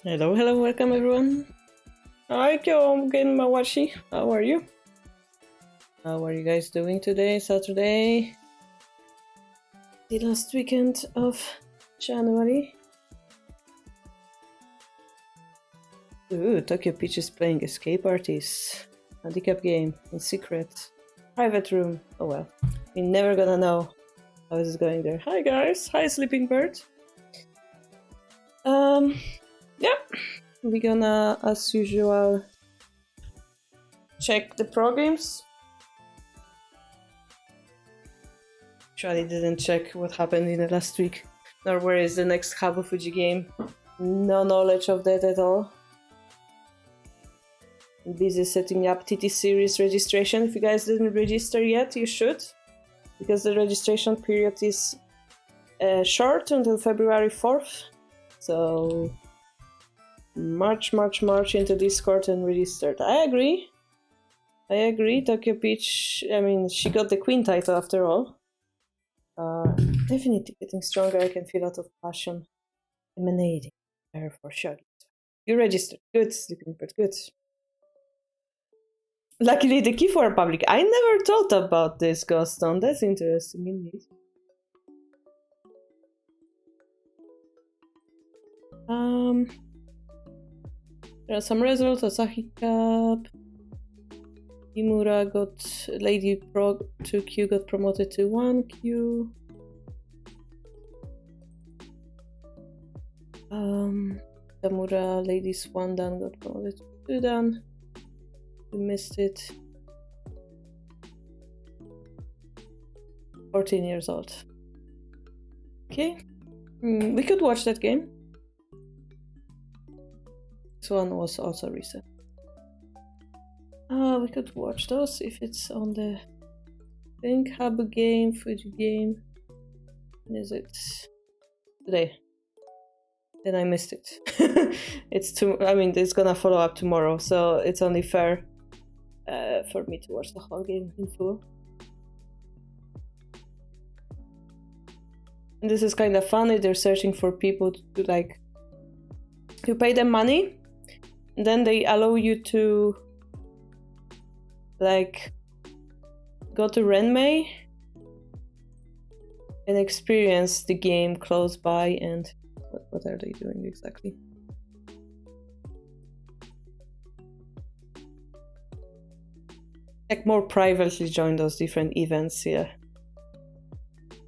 Hello, hello, welcome everyone. Hi, Kyogen Mawashi. How are you? How are you guys doing today, Saturday? The last weekend of January. Ooh, Tokyo Peach is playing Escape Artist. Handicap game in secret. Private room. Oh well. We're never gonna know how this is going there. Hi guys. Hi Sleeping Bird. Yeah. We're gonna, as usual, check the pro games. Actually didn't check what happened in the last week, nor where is the next Habu Fuji game. No knowledge of that at all. I'm busy setting up TT series registration. If you guys didn't register yet, you should, because the registration period is short until February 4th. So march into Discord and registered. I agree. Tokyo Peach, I mean, she got the Queen title after all. Definitely getting stronger. I can feel a lot of passion emanating there for Shogi. You registered. Good, Sleeping Bird, good. Luckily, the key for public. I never thought about this, Ghoston. That's interesting indeed. There are some results. Asahi Cup. Imura got Lady Pro 2Q got promoted to 1Q. Tamura Ladies 1 Dan got promoted to 2 Dan. We missed it. 14 years old. Okay. We could watch that game. This one was also recent. We could watch those if it's on the Think Hub game, Fuji game. When is it? Today. Then I missed it. It's gonna follow up tomorrow, so it's only fair for me to watch the whole game in full. And this is kind of funny. They're searching for people to like. You pay them money, and then they allow you to like go to Renmei and experience the game close by. And what are they doing exactly? Like more privately join those different events, yeah.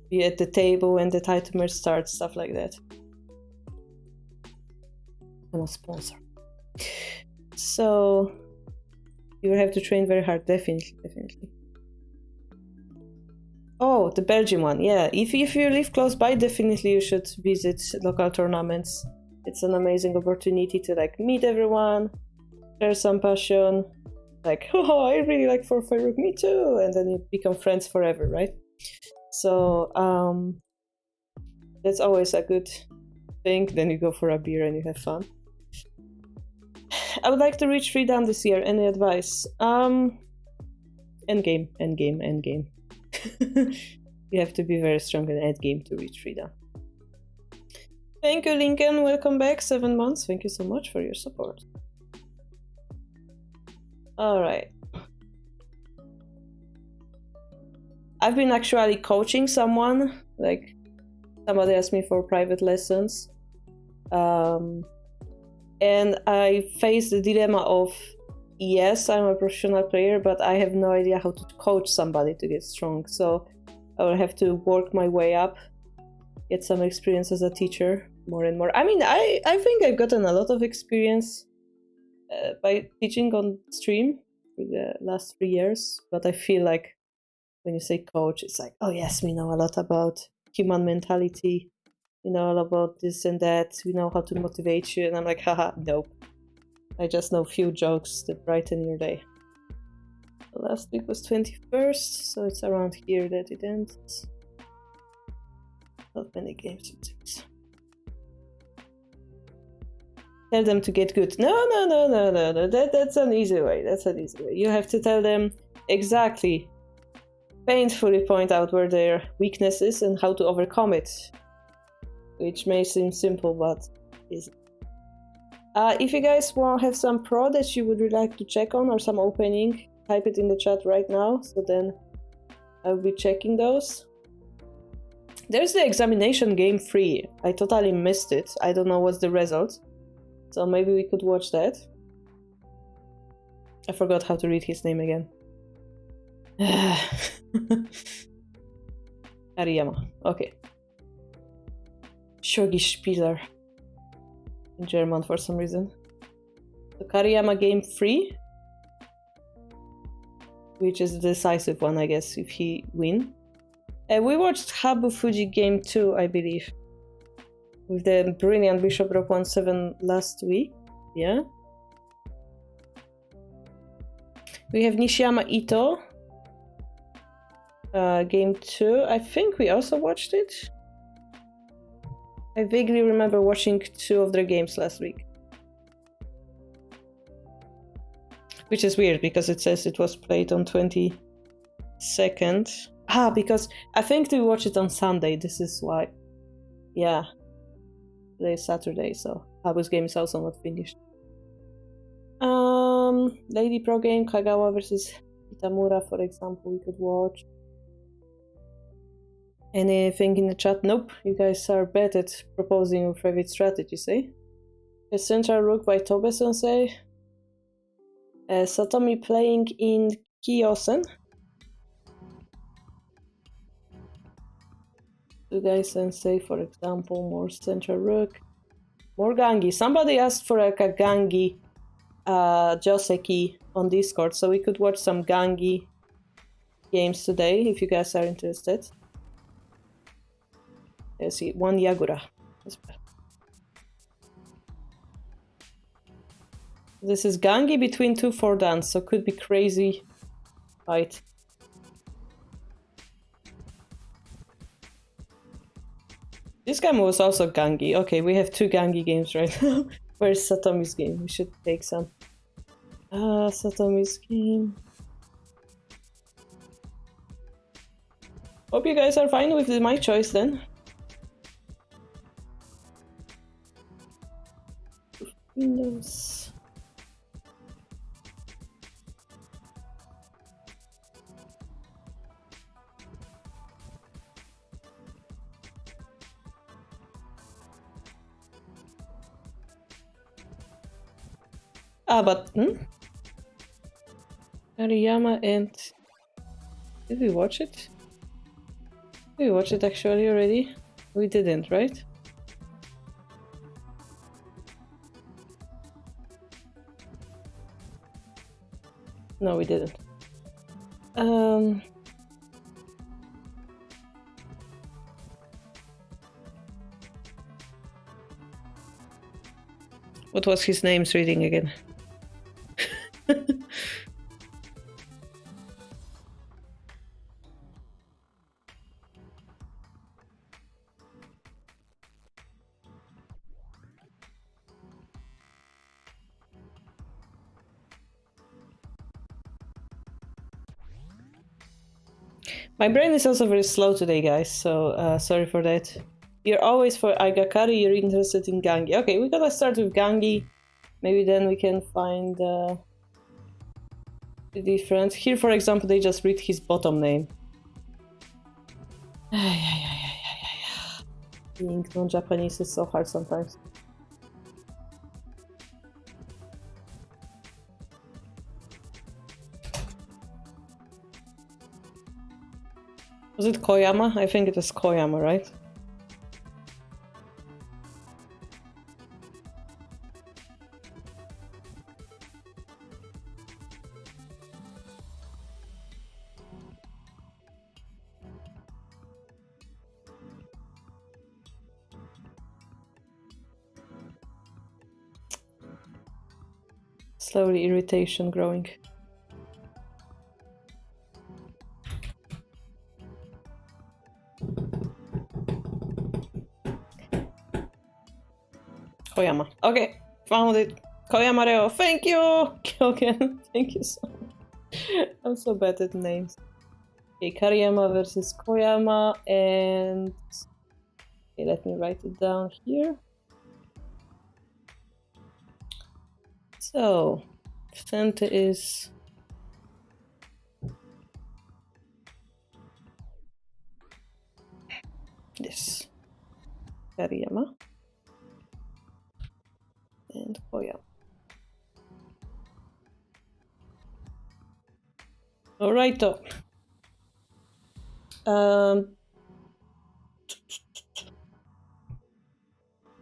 Be at the table when the title match starts, stuff like that. I'm a sponsor. So you will have to train very hard, definitely. Oh, the Belgium one, yeah. If you live close by, definitely you should visit local tournaments. It's an amazing opportunity to like meet everyone, share some passion. Like, oh, I really like for Farouk, me too, and then you become friends forever, right? So that's always a good thing. Then you go for a beer and you have fun. I would like to reach 3 down this year. Any advice? Endgame. You have to be very strong in endgame to reach 3 down. Thank you, Lincoln. Welcome back. 7 months. Thank you so much for your support. Alright. I've been actually coaching someone. Like, somebody asked me for private lessons. And I faced the dilemma of, yes, I'm a professional player, but I have no idea how to coach somebody to get strong. So I will have to work my way up, get some experience as a teacher more and more. I mean, I think I've gotten a lot of experience by teaching on stream for the last 3 years. But I feel like when you say coach, it's like, oh yes, we know a lot about human mentality. We know all about this and that. We know how to motivate you. And I'm like, haha, nope. I just know a few jokes that brighten your day. The last week was 21st, so it's around here that it ends. Not many games it seems. Tell them to get good. No. That's an easy way. You have to tell them exactly, painfully point out where their weakness is and how to overcome it. Which may seem simple, but isn't. If you guys want have some pro that you would like to check on or some opening, type it in the chat right now, so then I'll be checking those. There's the examination game 3. I totally missed it. I don't know what's the result. So maybe we could watch that. I forgot how to read his name again. Kariyama. Okay. Shogi Spieler. In German for some reason. So Kariyama game 3. Which is the decisive one, I guess, if he win. We watched Habu Fuji game 2, I believe. With the brilliant Bishop Rook 1-7 last week. Yeah. We have Nishiyama Ito. Game 2. I think we also watched it. I vaguely remember watching 2 of their games last week. Which is weird because it says it was played on 22nd. Because I think we watched it on Sunday. This is why. Yeah. Today is Saturday, so Habu's game is also not finished. Lady Pro game, Kagawa versus Itamura, for example, we could watch. Anything in the chat? Nope. You guys are bad at proposing your favorite strategies, eh? A Central Rook by Tobe Sensei. Satomi playing in Kyosen. Sugai Sensei, for example, more Central Rook. More Gangi. Somebody asked for like a Gangi Joseki on Discord, so we could watch some Gangi games today if you guys are interested. Let's see, 1 Yagura. This is Gangi between 2 Fordans, so could be crazy fight. This game was also Gangi. Okay, we have 2 Gangi games right now. Where's Satomi's game? We should take some. Satomi's game. Hope you guys are fine with my choice then. Windows. But Kariyama and did we watch it? Did we watch it actually already? We didn't, right? No, we didn't. What was his name's reading again? My brain is also very slow today, guys, so sorry for that. You're always for Agakari, you're interested in Gangi. Okay, we gotta start with Gangi. Maybe then we can find the difference. Here, for example, they just read his bottom name. Being non-Japanese is so hard sometimes. Was it Koyama? I think it was Koyama, right? Slowly irritation growing. Koyama. Okay, found it. Koyama Reo. Thank you, Kyogen. Thank you so much. I'm so bad at names. Okay, Kariyama versus Koyama, and okay, let me write it down here. So, center is this. Kariyama and Koyama. Alright,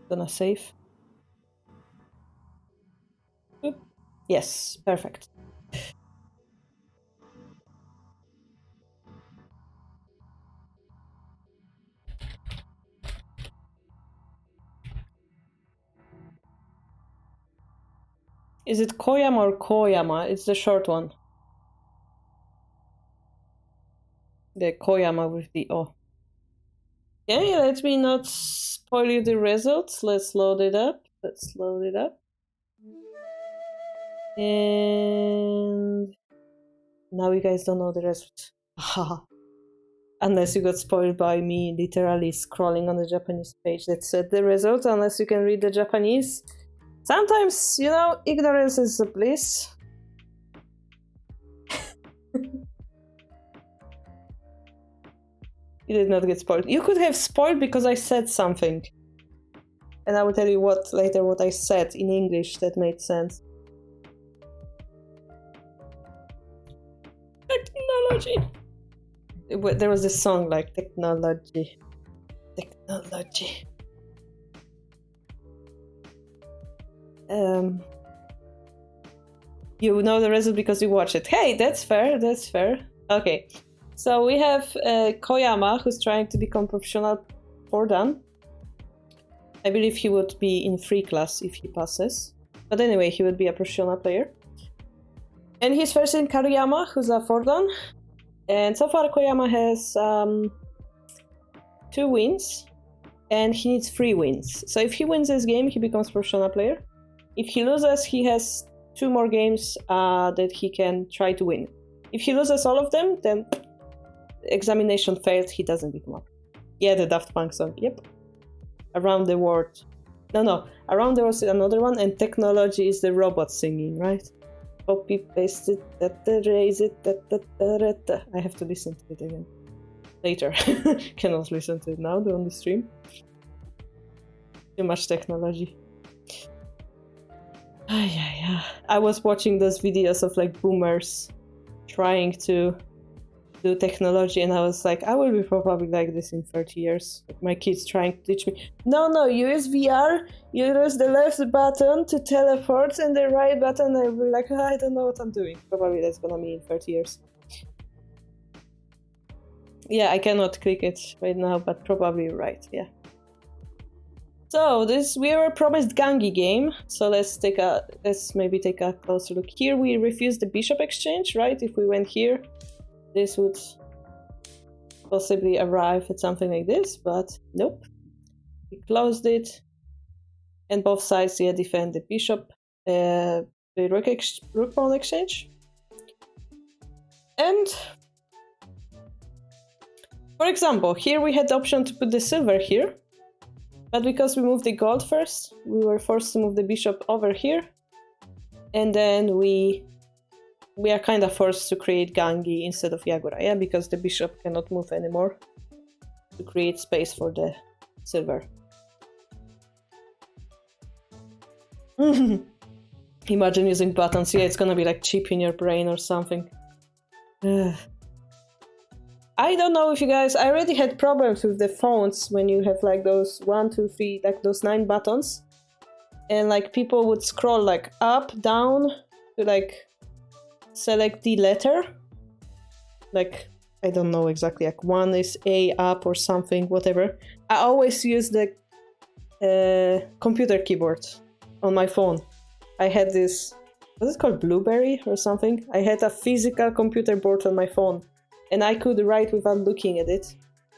gonna save. Oop. Yes, perfect. Is it Koyama or Koyama? It's the short one. The Koyama with the O. Okay, let me not spoil you the results. Let's load it up. Let's load it up. And now you guys don't know the results. Unless you got spoiled by me literally scrolling on the Japanese page that said the results, unless you can read the Japanese. Sometimes, you know, ignorance is a bliss. You did not get spoiled. You could have spoiled because I said something. And I will tell you later what I said in English that made sense. Technology! There was this song like technology. Technology. You know the result because you watch it. Hey, that's fair, that's fair. Okay, so we have Koyama, who's trying to become professional Fortin. I believe he would be in free class if he passes. But anyway, he would be a professional player. And he's first in Kariyama, who's a Fortin. And so far Koyama has 2 wins. And he needs 3 wins. So if he wins this game, he becomes professional player. If he loses, he has 2 more games that he can try to win. If he loses all of them, then examination failed, he doesn't become up. Yeah, the Daft Punk song, yep. Around the World. No, Around the World is another one, and Technology is the robot singing, right? Copy, paste it, raise it, I have to listen to it again. Later. Cannot listen to it now, they're on the stream. Too much technology. I was watching those videos of like boomers trying to do technology, and I was like, I will be probably like this in 30 years. Like my kids trying to teach me, no, you use VR, you use the left button to teleport and the right button, I'll be like, I don't know what I'm doing. Probably that's gonna be in 30 years. Yeah, I cannot click it right now, but probably right, yeah. So we were promised Gangi game, so let's maybe take a closer look. Here we refused the bishop exchange, right? If we went here, this would possibly arrive at something like this, but nope. We closed it, and both sides defend the bishop, the rook pawn exchange. And for example, here we had the option to put the silver here, but because we moved the gold first, we were forced to move the bishop over here, and then we are kind of forced to create Gangi instead of Yagura, yeah, because the bishop cannot move anymore to create space for the silver. Imagine using buttons, yeah, it's gonna be like chip in your brain or something. I don't know if you guys, I already had problems with the phones when you have like those 1, 2, 3, like those 9 buttons, and like people would scroll like up, down to like select the letter. Like, I don't know exactly, like 1 is A up or something, whatever. I always use the computer keyboard on my phone. I had this, what's it called, Blueberry or something? I had a physical computer board on my phone, and I could write without looking at it,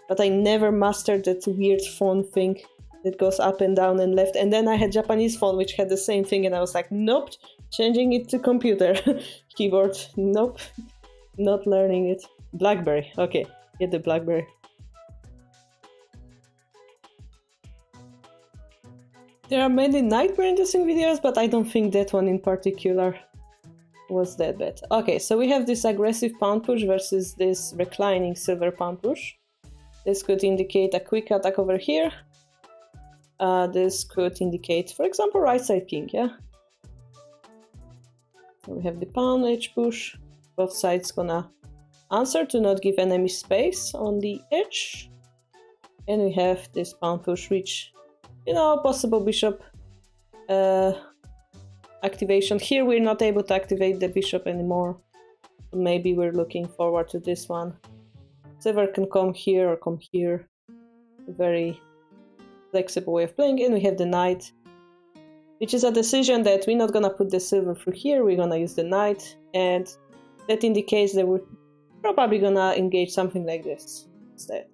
but I never mastered that weird phone thing that goes up and down and left. And then I had Japanese phone which had the same thing, and I was like, nope, changing it to computer keyboard. Nope, not learning it. BlackBerry, okay, get the BlackBerry. There are many nightmare inducing videos, but I don't think that one in particular was that bad. Okay, so we have this aggressive pawn push versus this reclining silver pawn push. This could indicate a quick attack over here. This could indicate, for example, right side king, yeah? So we have the pawn edge push. Both sides gonna answer to not give enemy space on the edge. And we have this pawn push, which, you know, possible bishop activation. Here we're not able to activate the bishop anymore. Maybe we're looking forward to this one. Silver can come here or come here. Very flexible way of playing. And we have the knight, which is a decision that we're not gonna put the silver through here. We're gonna use the knight, and that indicates that we're probably gonna engage something like this instead.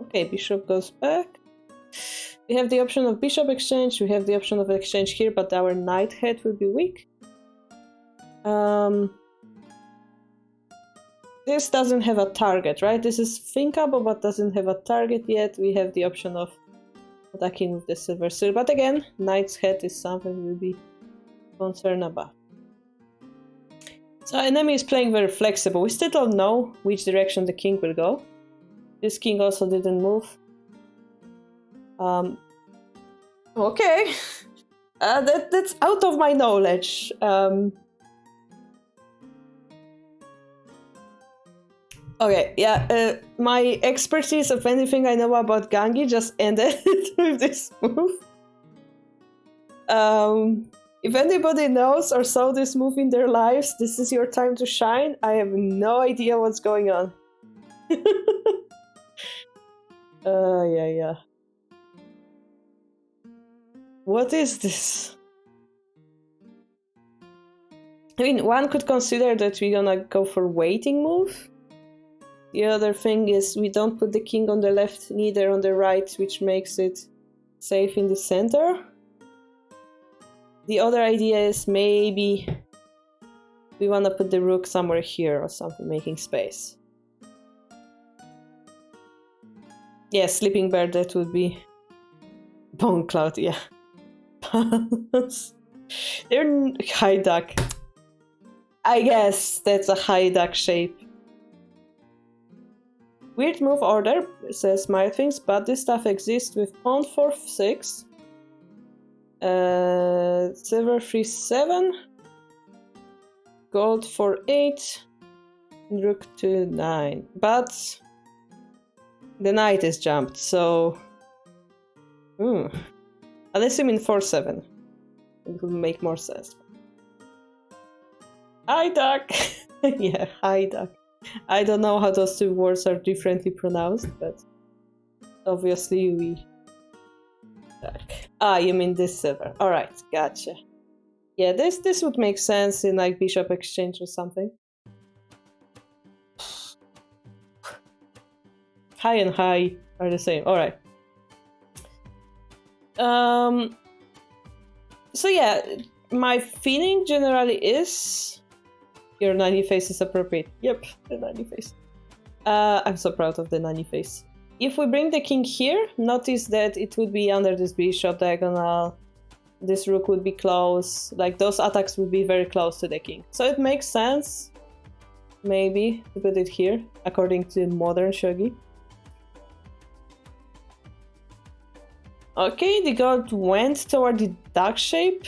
Okay, bishop goes back. We have the option of bishop exchange. We have the option of exchange here, but our knight head will be weak. This doesn't have a target, right? This is thinkable, but doesn't have a target yet. We have the option of attacking with the silver seal, but again, knight's head is something we'll be concerned about. So enemy is playing very flexible. We still don't know which direction the king will go. This king also didn't move. Okay, that's out of my knowledge. Okay, yeah, my expertise of anything I know about Gangi just ended with this move. If anybody knows or saw this move in their lives, this is your time to shine. I have no idea what's going on. Yeah. What is this? I mean, one could consider that we're gonna go for waiting move. The other thing is we don't put the king on the left, neither on the right, which makes it safe in the center. The other idea is maybe we want to put the rook somewhere here or something, making space. Yeah, sleeping bear, that would be bone cloud, yeah. They're high duck. I guess that's a high duck shape. Weird move order, says Things, but this stuff exists with pawn 4-6, silver 3-7, gold 4-8, rook 2-9. But the knight is jumped, so unless you mean 4-7, it would make more sense. High duck. Yeah, high duck. I don't know how those two words are differently pronounced, but obviously we... Ah, you mean this silver. Alright, gotcha. Yeah, this would make sense in like bishop exchange or something. High and high are the same. Alright. So yeah, my feeling generally is... Your nanny face is appropriate. Yep, the nanny face. I'm so proud of the nanny face. If we bring the king here, notice that it would be under this bishop diagonal. This rook would be close. Like, those attacks would be very close to the king. So it makes sense, maybe, to put it here, according to modern shogi. Okay, the god went toward the duck shape.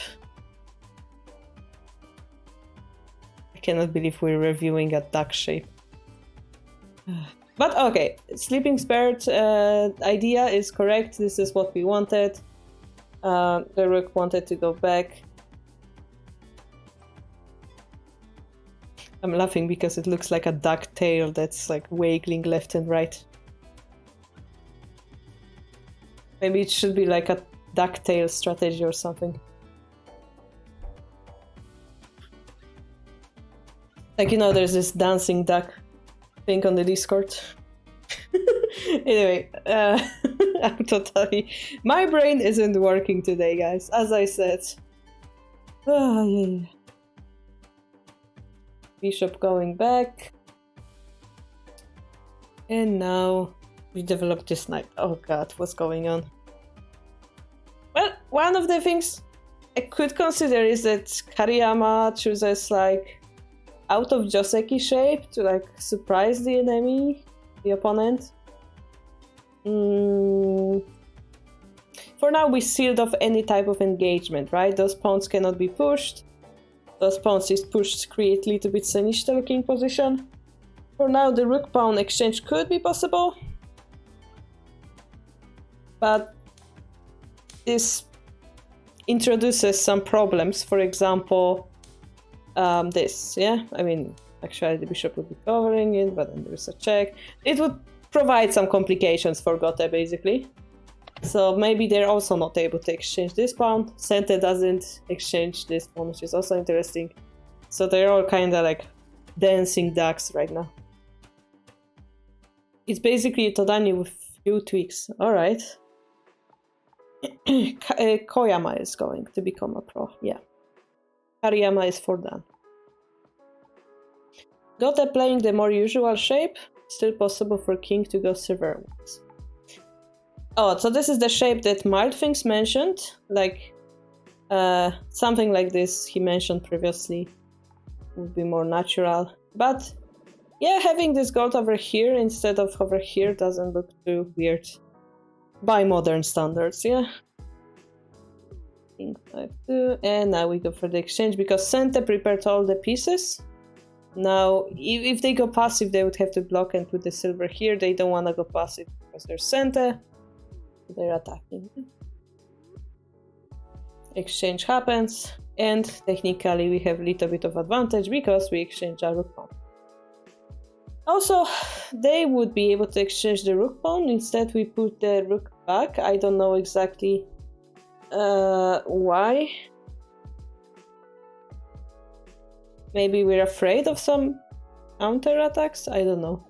I cannot believe we're reviewing a duck shape. But okay, sleeping spirit idea is correct. This is what we wanted. The rook wanted to go back. I'm laughing because it looks like a duck tail that's like wiggling left and right. Maybe it should be like a duck tail strategy or something. Like, you know, there's this dancing duck thing on the Discord. Anyway, I'm totally... My brain isn't working today, guys, as I said. Oh, yeah. Bishop going back. And now we develop this knight. Oh god, what's going on? Well, one of the things I could consider is that Kariyama chooses like out of Joseki shape to like surprise the enemy, the opponent. For now, we sealed off any type of engagement, right? Those pawns cannot be pushed. Those pawns is pushed create a little bit sinister looking position. For now, the rook pawn exchange could be possible, but this introduces some problems. For example, this, yeah? I mean, actually the bishop would be covering it, but then there's a check. It would provide some complications for Gote, basically. So maybe they're also not able to exchange this pawn. Sente doesn't exchange this pawn, which is also interesting. So they're all kind of like dancing ducks right now. It's basically Todani with few tweaks. Alright. Koyama is going to become a pro, yeah. Kariyama is for done. Gote playing the more usual shape. Still possible for king to go silver once. Oh, so this is the shape that Mild Things mentioned. Like, something like this he mentioned previously would be more natural. But, yeah, having this gold over here instead of over here doesn't look too weird. By modern standards, yeah. King 5-2, and now we go for the exchange because Sente prepared all the pieces. Now, if they go passive, they would have to block and put the silver here. They don't want to go passive because they're Sente. They're attacking. Exchange happens, and technically we have a little bit of advantage because we exchange our rook pawn. Also, they would be able to exchange the rook pawn. Instead, we put the rook back. I don't know exactly why. Maybe we're afraid of some counter-attacks? I don't know.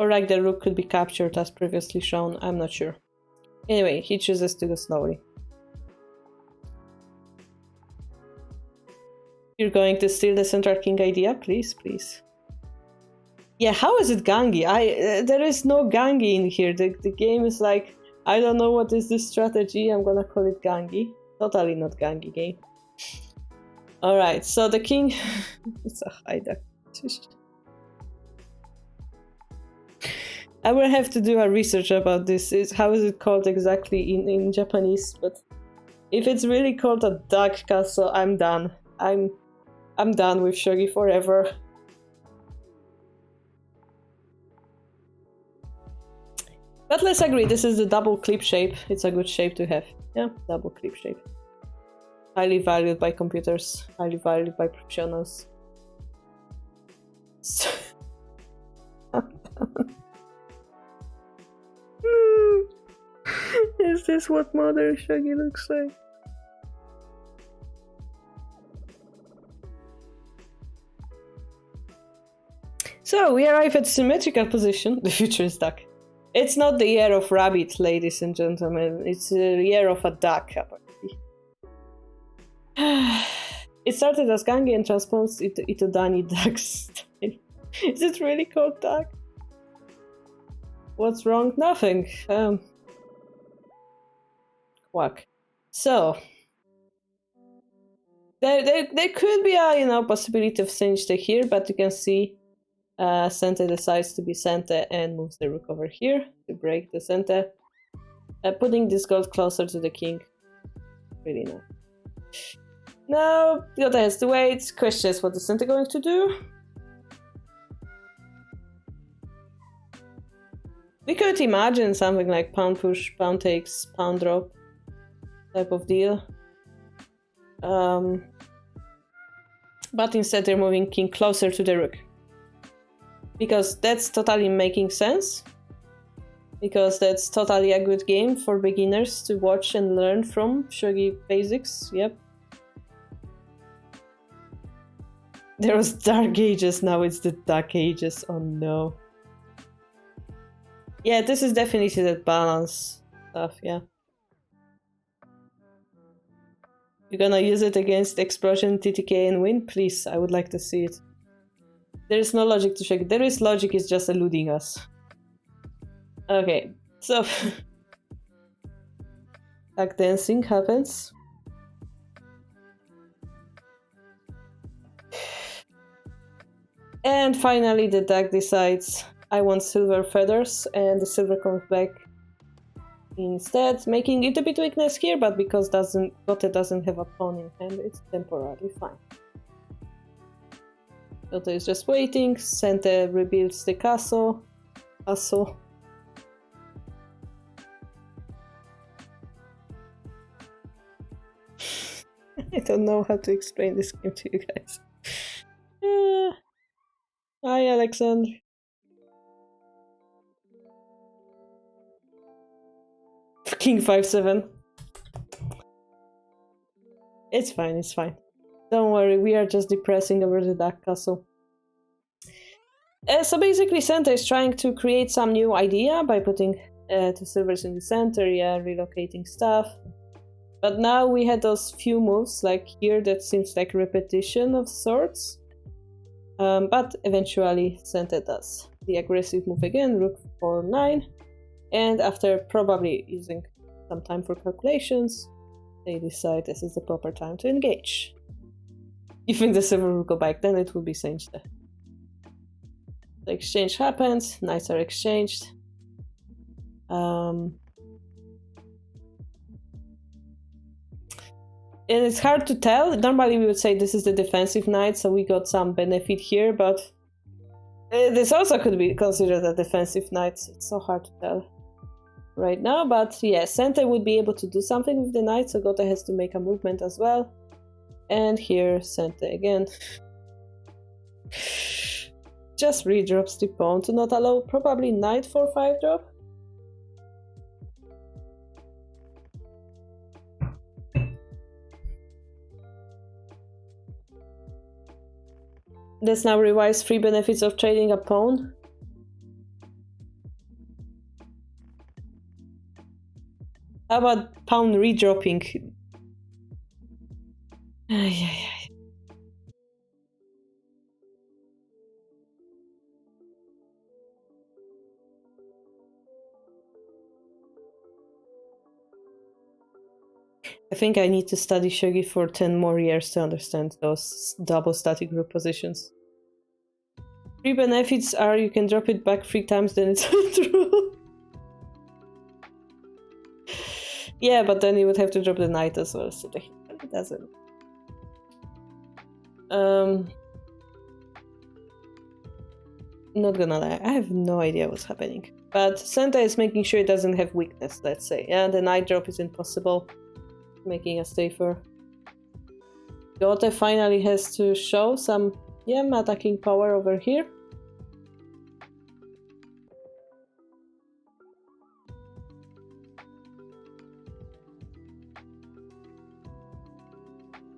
Or like the rook could be captured as previously shown, I'm not sure. Anyway, he chooses to go slowly. You're going to steal the central king idea? Please, please. Yeah, how is it Gangi? There is no Gangi in here. The game is like, I don't know what is this strategy, I'm gonna call it Gangi. Totally not Gangi game. Alright, so the king... it's a hideout. I will have to do a research about this. How is it called exactly in Japanese? But if it's really called a duck castle, I'm done. I'm done with shogi forever. But let's agree, this is the double clip shape. It's a good shape to have. Yeah, double clip shape. Highly valued by computers, highly valued by professionals. So is this what modern shogi looks like? So we arrive at symmetrical position. The future is duck. It's not the year of rabbit, ladies and gentlemen. It's the year of a duck, apparently. It started as Gangi and transposed into Dani duck style. Is it really called duck? What's wrong? Nothing. Quack. So there could be a possibility of Sinjte here, but you can see Sente decides to be Sente and moves the rook over here to break the Sente, putting this gold closer to the king. Really nice. Now, Gote has to wait. Question is, what is Sente going to do? We could imagine something like pound push, pound takes, pound drop type of deal. But instead they're moving king closer to the rook. Because that's totally making sense. Because that's totally a good game for beginners to watch and learn from shogi basics. Yep. There was Dark Ages, now it's the Dark Ages. Oh no. Yeah, this is definitely that balance stuff, yeah. You're gonna use it against Explosion, TTK and win? Please, I would like to see it. There is no logic to check. There is logic, it's just eluding us. Okay, so Tag dancing happens. And finally the deck decides I want silver feathers, and the silver comes back instead, making it a bit weakness here, but because Gote doesn't have a pawn in hand, it's temporarily fine. Gote is just waiting, Sente rebuilds the castle. I don't know how to explain this game to you guys. Hi, Alexander. King 5-7. It's fine, it's fine. Don't worry, we are just depressing over the dark castle. So basically, Santa is trying to create some new idea by putting 2 silvers in the center, yeah, relocating stuff. But now we had those few moves, like here, that seems like repetition of sorts. But eventually, Santa does the aggressive move again, rook 4-9. And after probably using some time for calculations, they decide this is the proper time to engage. If the silver will go back, then it will be changed. The exchange happens, knights are exchanged. And it's hard to tell. Normally we would say this is the defensive knight, so we got some benefit here, but this also could be considered a defensive knight. It's so hard to tell right now, but yeah, Sente would be able to do something with the knight, so Gote has to make a movement as well. And here, Sente again just redrops the pawn to not allow probably knight 4-5 drop. Let's now revise 3 benefits of trading a pawn. How about pawn redropping? I think I need to study Shogi for 10 more years to understand those double static group positions. 3 benefits are you can drop it back 3 times, then it's true. Yeah, but then you would have to drop the knight as well, so it doesn't. Not gonna lie, I have no idea what's happening. But Santa is making sure it doesn't have weakness, let's say. Yeah, the knight drop is impossible, making us safer. Gote finally has to show some attacking power over here.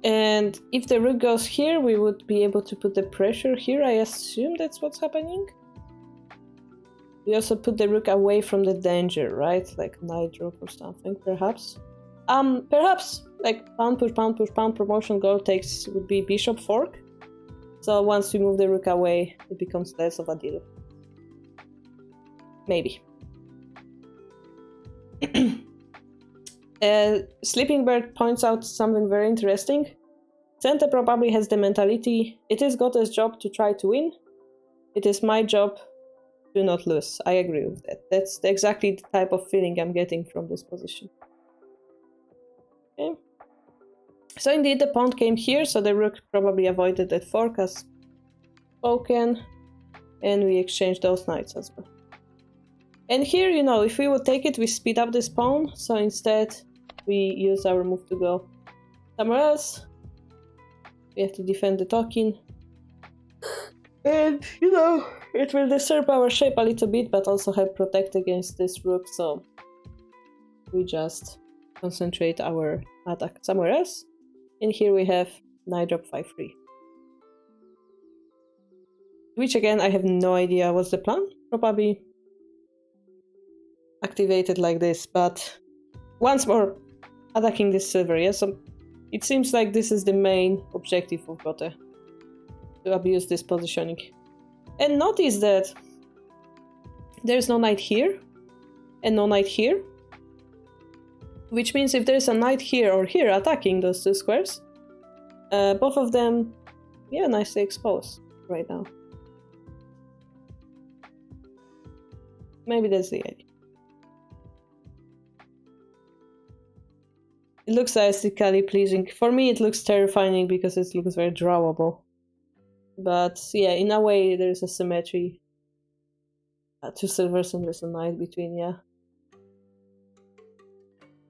And if the rook goes here, we would be able to put the pressure here. I assume that's what's happening. We also put the rook away from the danger, right? Like knight drop or something, perhaps. Perhaps like pound push, promotion goal takes would be bishop fork. So once we move the rook away, it becomes less of a deal. Maybe. Sleeping Bird points out something very interesting. Sente probably has the mentality, it is Gote's job to try to win. It is my job to not lose. I agree with that. That's exactly the type of feeling I'm getting from this position. Okay. So indeed the pawn came here, so the rook probably avoided that fork as spoken. And we exchanged those knights as well. And here, you know, if we would take it, we speed up this pawn, so instead we use our move to go somewhere else. We have to defend the token. And, you know, it will disturb our shape a little bit, but also help protect against this rook, so we just concentrate our attack somewhere else. And here we have knight drop 5-3. Which again, I have no idea what's the plan. Probably activated like this, but once more attacking this silver, yeah? So it seems like this is the main objective of Gote, to abuse this positioning. And notice that there's no knight here and no knight here. Which means if there's a knight here or here attacking those two squares, both of them, yeah, nicely exposed right now. Maybe that's the idea. It looks aesthetically pleasing. For me, it looks terrifying because it looks very drawable. But yeah, in a way, there's a symmetry. Two silvers and there's a knight between, yeah.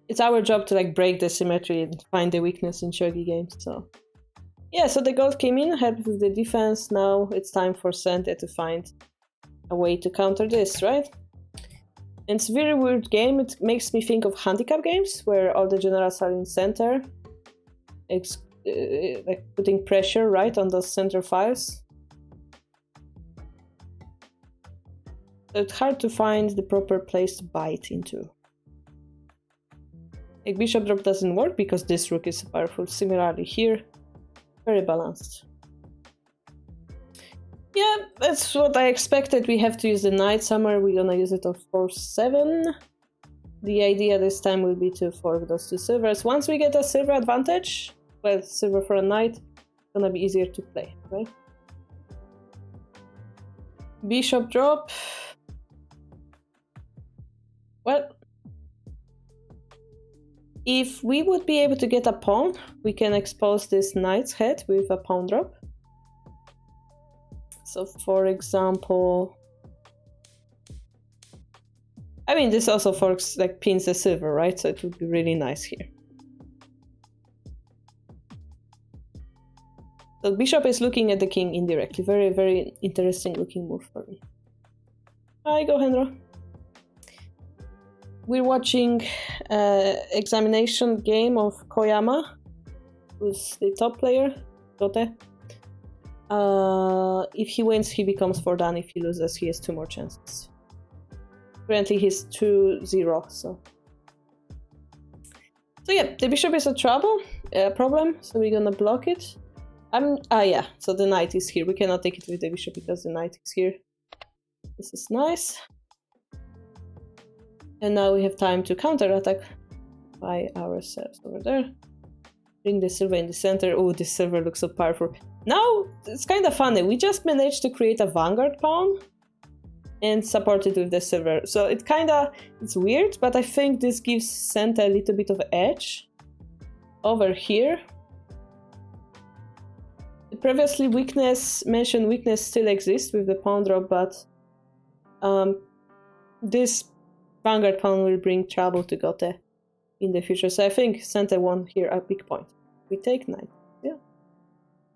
It's our job to like break the symmetry and find the weakness in shogi games, so. Yeah, so the gold came in, helped with the defense. Now it's time for Sente to find a way to counter this, right? And it's a very weird game. It makes me think of handicap games where all the generals are in center, like putting pressure right on those center files. So it's hard to find the proper place to bite into. Like bishop drop doesn't work because this rook is powerful. Similarly here, very balanced. Yeah, that's what I expected. We have to use the knight somewhere. We're gonna use it on 4-7. The idea this time will be to fork those two silvers. Once we get a silver advantage, well, silver for a knight, it's gonna be easier to play, right? Bishop drop. Well, if we would be able to get a pawn, we can expose this knight's head with a pawn drop. So for example, I mean, this also forks, like pins the silver, right? So it would be really nice here. So bishop is looking at the king indirectly. Very, very interesting looking move for me. Hi, go Henro. We're watching examination game of Koyama, who's the top player, Dote. If he wins, he becomes Fortin. If he loses, he has 2 more chances. Currently, he's 2-0, so yeah, the bishop is a problem, so we're gonna block it. Yeah, so the knight is here. We cannot take it with the bishop because the knight is here. This is nice. And now we have time to counter-attack by ourselves over there. Bring the silver in the center. Oh, this silver looks so powerful. Now, it's kind of funny. We just managed to create a vanguard pawn and support it with the silver. So it's weird, but I think this gives Sente a little bit of edge over here. The previously mentioned weakness still exists with the pawn drop, but this vanguard pawn will bring trouble to Gote in the future. So I think Sente won here a big point. We take knight. Yeah.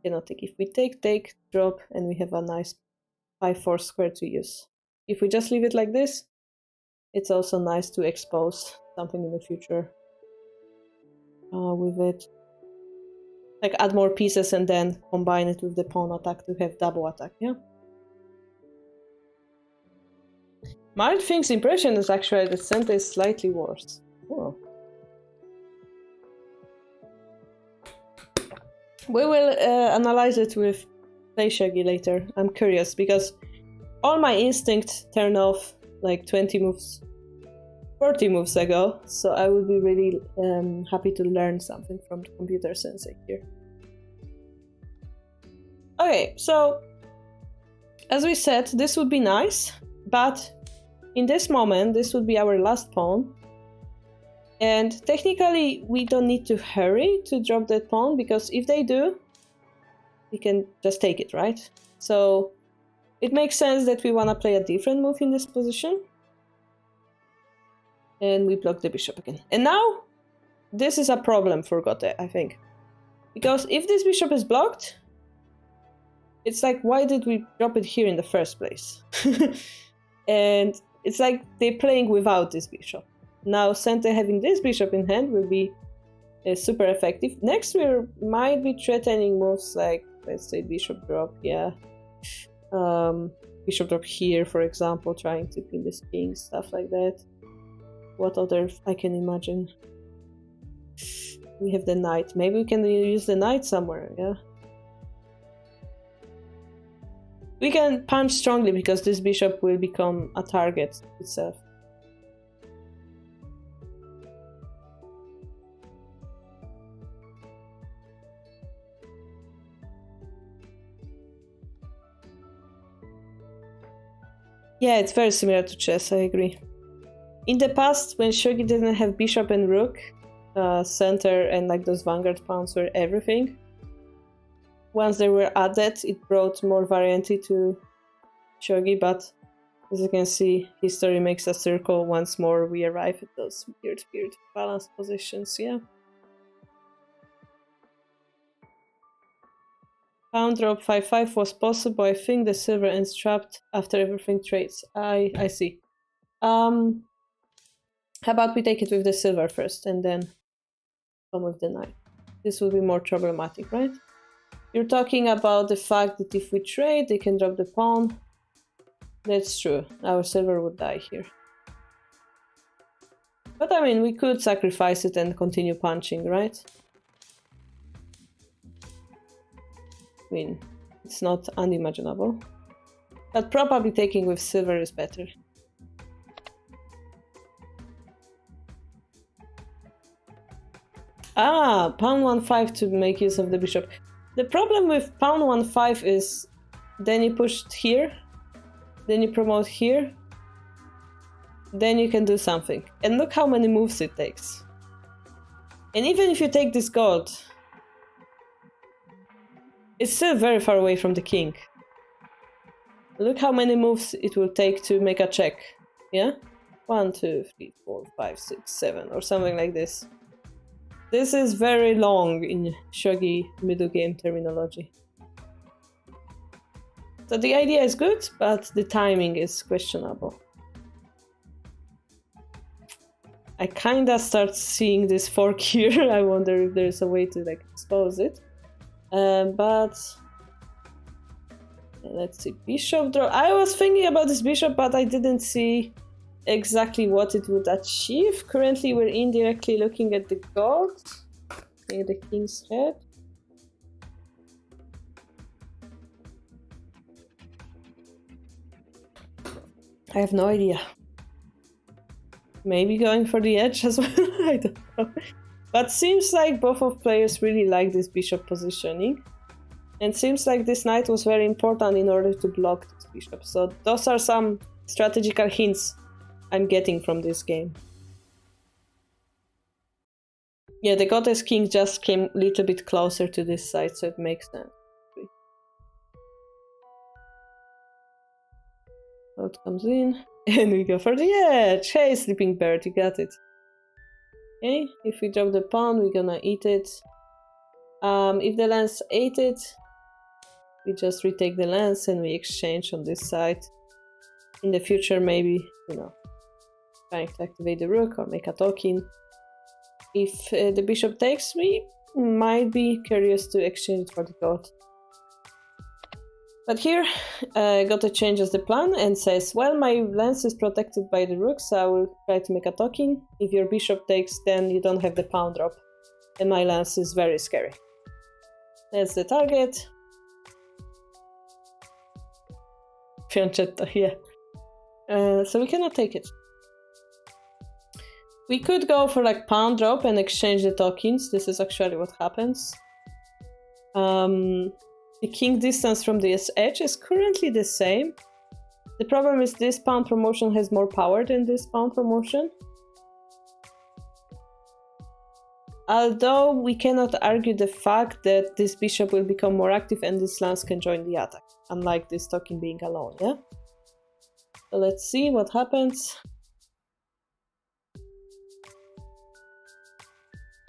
Cannot take. If we take, drop, and we have a nice 5-4 square to use. If we just leave it like this, it's also nice to expose something in the future with it. Like add more pieces and then combine it with the pawn attack to have double attack, yeah? My thing's impression is actually that Sente is slightly worse. Oh. We will analyze it with play Shogi later. I'm curious because all my instincts turned off like 20 moves, 40 moves ago, so I would be really happy to learn something from the computer sensei here. Okay, so as we said, this would be nice, but in this moment, this would be our last pawn. And technically, we don't need to hurry to drop that pawn, because if they do, we can just take it, right? So it makes sense that we want to play a different move in this position. And we block the bishop again. And now, this is a problem for Gote, I think. Because if this bishop is blocked, it's like, why did we drop it here in the first place? And it's like they're playing without this bishop. Now, Sente having this bishop in hand will be super effective. Next, we might be threatening moves like, let's say, bishop drop, yeah. Bishop drop here, for example, trying to pin this king, stuff like that. What other I can imagine? We have the knight. Maybe we can use the knight somewhere, yeah. We can punch strongly because this bishop will become a target itself. Yeah, it's very similar to chess, I agree. In the past, when Shogi didn't have bishop and rook, center and like those vanguard pawns were everything. Once they were added, it brought more variety to Shogi, but as you can see, history makes a circle. Once more, we arrive at those weird balanced positions, yeah. Pawn drop 5-5 was possible. I think the silver ends trapped after everything trades. I see. How about we take it with the silver first and then come with the knight. This will be more problematic, right? You're talking about the fact that if we trade, they can drop the pawn. That's true. Our silver would die here. But I mean, we could sacrifice it and continue punching, right? I mean, it's not unimaginable. But probably taking with silver is better. Ah, pawn 1-5 to make use of the bishop. The problem with pawn 1-5 is then you push here, then you promote here, then you can do something. And look how many moves it takes. And even if you take this gold, it's still very far away from the king. Look how many moves it will take to make a check. Yeah? 1, 2, 3, 4, 5, 6, 7, or something like this. This is very long in Shogi middle game terminology. So the idea is good, but the timing is questionable. I kinda start seeing this fork here. I wonder if there's a way to like expose it. But let's see, bishop draw. I was thinking about this bishop, but I didn't see exactly what it would achieve. Currently, we're indirectly looking at the gold, the king's head. I have no idea. Maybe going for the edge as well. I don't know. But seems like both of players really like this bishop positioning. And seems like this knight was very important in order to block this bishop. So those are some strategical hints I'm getting from this game. Yeah, the goddess king just came a little bit closer to this side, so it makes sense. Gold comes in, and we go for the edge. Hey, sleeping bird, you got it. Okay, if we drop the pawn, we're gonna eat it. If the lance ate it, we just retake the lance and we exchange on this side. In the future, maybe, you know, trying to activate the rook or make a token. If the bishop takes, we might be curious to exchange it for the gold. But here, Gote changes the plan and says, well, my lance is protected by the rook, so I will try to make a token. If your bishop takes, then you don't have the pawn drop. And my lance is very scary. That's the target. Fianchetto, yeah. So we cannot take it. We could go for like pawn drop and exchange the tokens. This is actually what happens. The king distance from this edge is currently the same. The problem is this pawn promotion has more power than this pawn promotion. Although we cannot argue the fact that this bishop will become more active and this lance can join the attack, unlike this token being alone, yeah? So let's see what happens.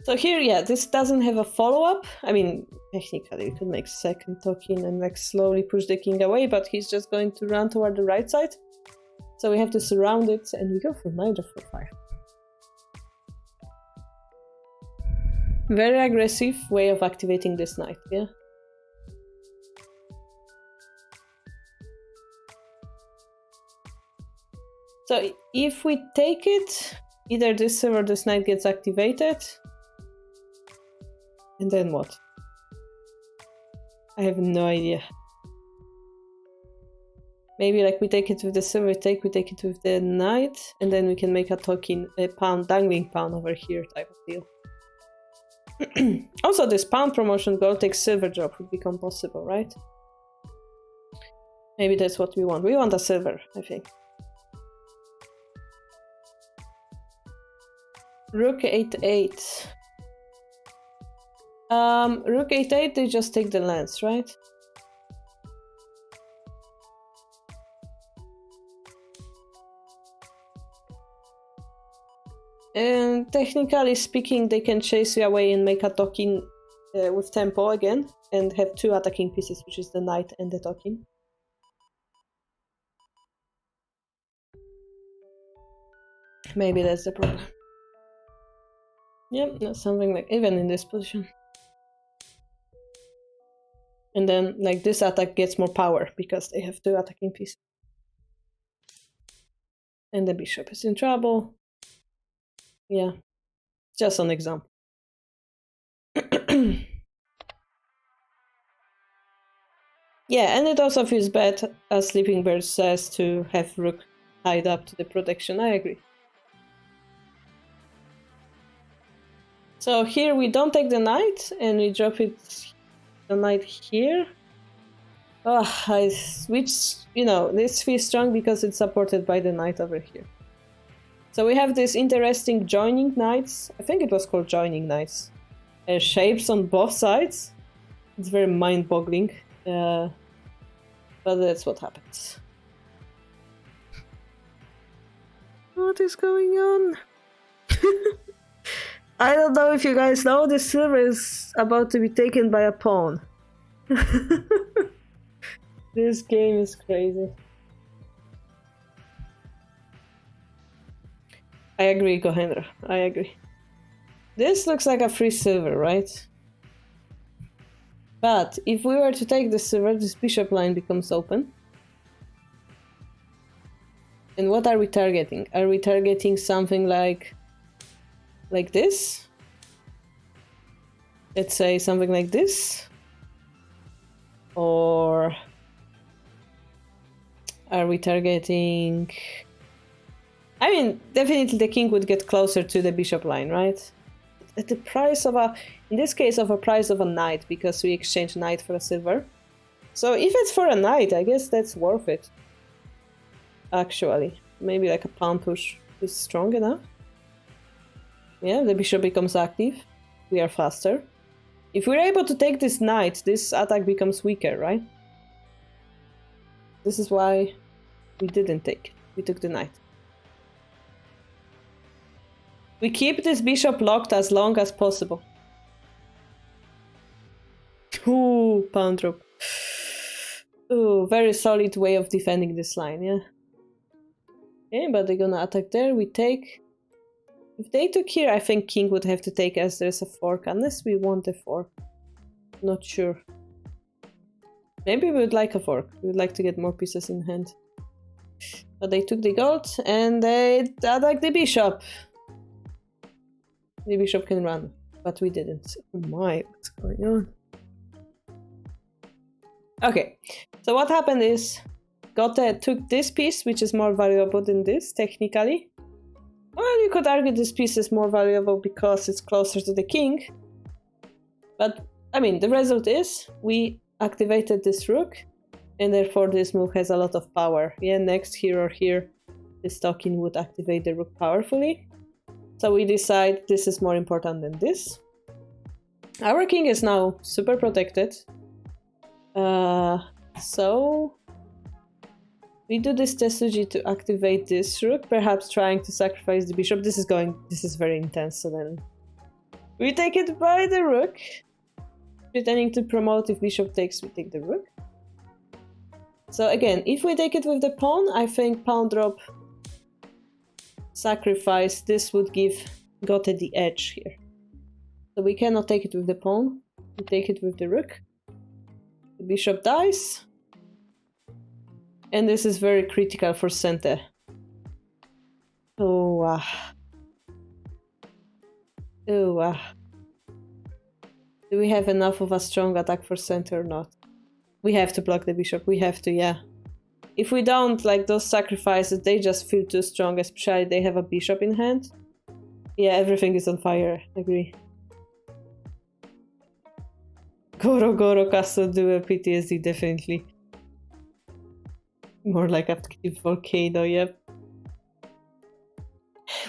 So here, yeah, this doesn't have a follow-up. I mean, technically, we could make second token and like slowly push the king away, but he's just going to run toward the right side. So we have to surround it, and we go for knight for 5. Very aggressive way of activating this knight, yeah? So if we take it, either this or this knight gets activated. And then what? I have no idea. Maybe like we take it with the silver, we take it with the knight, and then we can make a token, a pawn, dangling pawn over here type of deal. Also, this pawn promotion gold takes silver drop would become possible, right? Maybe that's what we want. We want a silver, I think. Rook 8-8. Rook 8-8, they just take the lance, right? And technically speaking, they can chase you away and make a token with tempo again, and have 2 attacking pieces, which is the knight and the token. Maybe that's the problem. Yep, that's something like even in this position. And then like this attack gets more power because they have 2 attacking pieces. And the bishop is in trouble. Yeah, just an example. Yeah, and it also feels bad, as Sleeping Bird says, to have Rook tied up to the protection. I agree. So here we don't take the knight, and we drop the knight here. Which, you know, this feels strong because it's supported by the knight over here. So we have this interesting joining knights. I think it was called joining knights. Shapes on both sides. It's very mind-boggling. But that's what happens. What is going on? I don't know if you guys know, the silver is about to be taken by a pawn. This game is crazy. I agree, Gohendra. I agree. This looks like a free silver, right? But if we were to take the silver, this bishop line becomes open. And what are we targeting? Are we targeting something like this? Let's say something like this. Or are we targeting... I mean, definitely the king would get closer to the bishop line, right? At the price of in this case, of a price of a knight, because we exchange knight for a silver. So if it's for a knight, I guess that's worth it. Actually, maybe like a pawn push is strong enough. Yeah, the bishop becomes active. We are faster. If we're able to take this knight, this attack becomes weaker, right? This is why we didn't take it. We took the knight. We keep this bishop locked as long as possible. Ooh, pawn drop. Ooh, very solid way of defending this line, yeah. Okay, but they're gonna attack there, we take. If they took here, I think king would have to take as there's a fork, unless we want a fork. Not sure. Maybe we would like a fork. We would like to get more pieces in hand. But they took the gold, and they attacked the bishop. The bishop can run, but we didn't. Oh my, what's going on? Okay, so what happened is Gote took this piece, which is more valuable than this, technically. Well, you could argue this piece is more valuable because it's closer to the king. But, I mean, the result is we activated this rook, and therefore this move has a lot of power. Yeah, next here or here, this token would activate the rook powerfully. So we decide this is more important than this. Our king is now super protected. So we do this Tesuji to activate this rook, perhaps trying to sacrifice the bishop. This is very intense, so then we take it by the rook. Pretending to promote if bishop takes, we take the rook. So again, if we take it with the pawn, I think pawn drop sacrifice, this would give Gote the edge here. So we cannot take it with the pawn, we take it with the rook. The bishop dies. And this is very critical for center. Oh, do we have enough of a strong attack for center or not? We have to block the bishop, we have to, yeah. If we don't, like those sacrifices, they just feel too strong, especially they have a bishop in hand. Yeah, everything is on fire, agree. Goro Castle do a PTSD, definitely. More like a volcano, yep.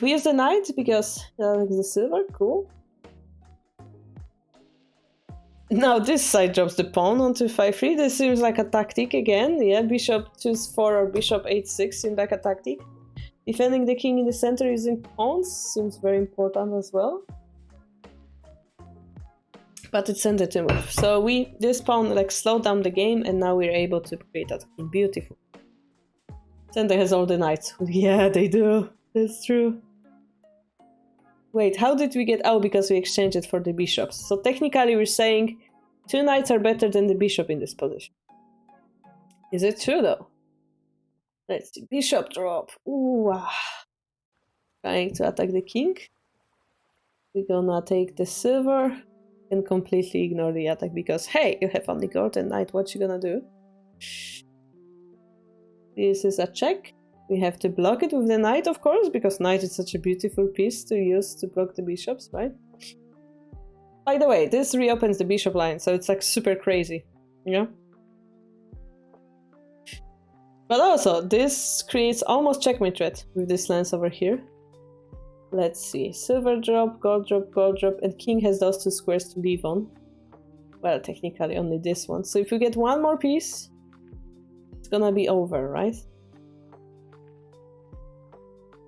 we use the knight because the silver, cool. Now this side drops the pawn onto 5-3. This seems like a tactic again. Yeah, bishop 2-4 or bishop 8-6 seems like a tactic. Defending the king in the center using pawns seems very important as well. But it's ended to move. So this pawn like slowed down the game, and now we're able to create that. Beautiful. Center has all the knights. Yeah, they do. That's true. Wait, how did we get... Oh, because we exchanged it for the bishops. So technically we're saying 2 knights are better than the bishop in this position. Is it true though? Let's see. Bishop drop. Ooh. Trying to attack the king. We're gonna take the silver and completely ignore the attack because, hey, you have only gold and knight. What you gonna do? This is a check. We have to block it with the knight, of course, because knight is such a beautiful piece to use to block the bishops, right? By the way, this reopens the bishop line, so it's like super crazy, yeah? But also, this creates almost checkmate threat with this lance over here. Let's see, silver drop, gold drop, and king has those 2 squares to leave on. Well, technically only this one. So if we get one more piece, it's gonna be over, right?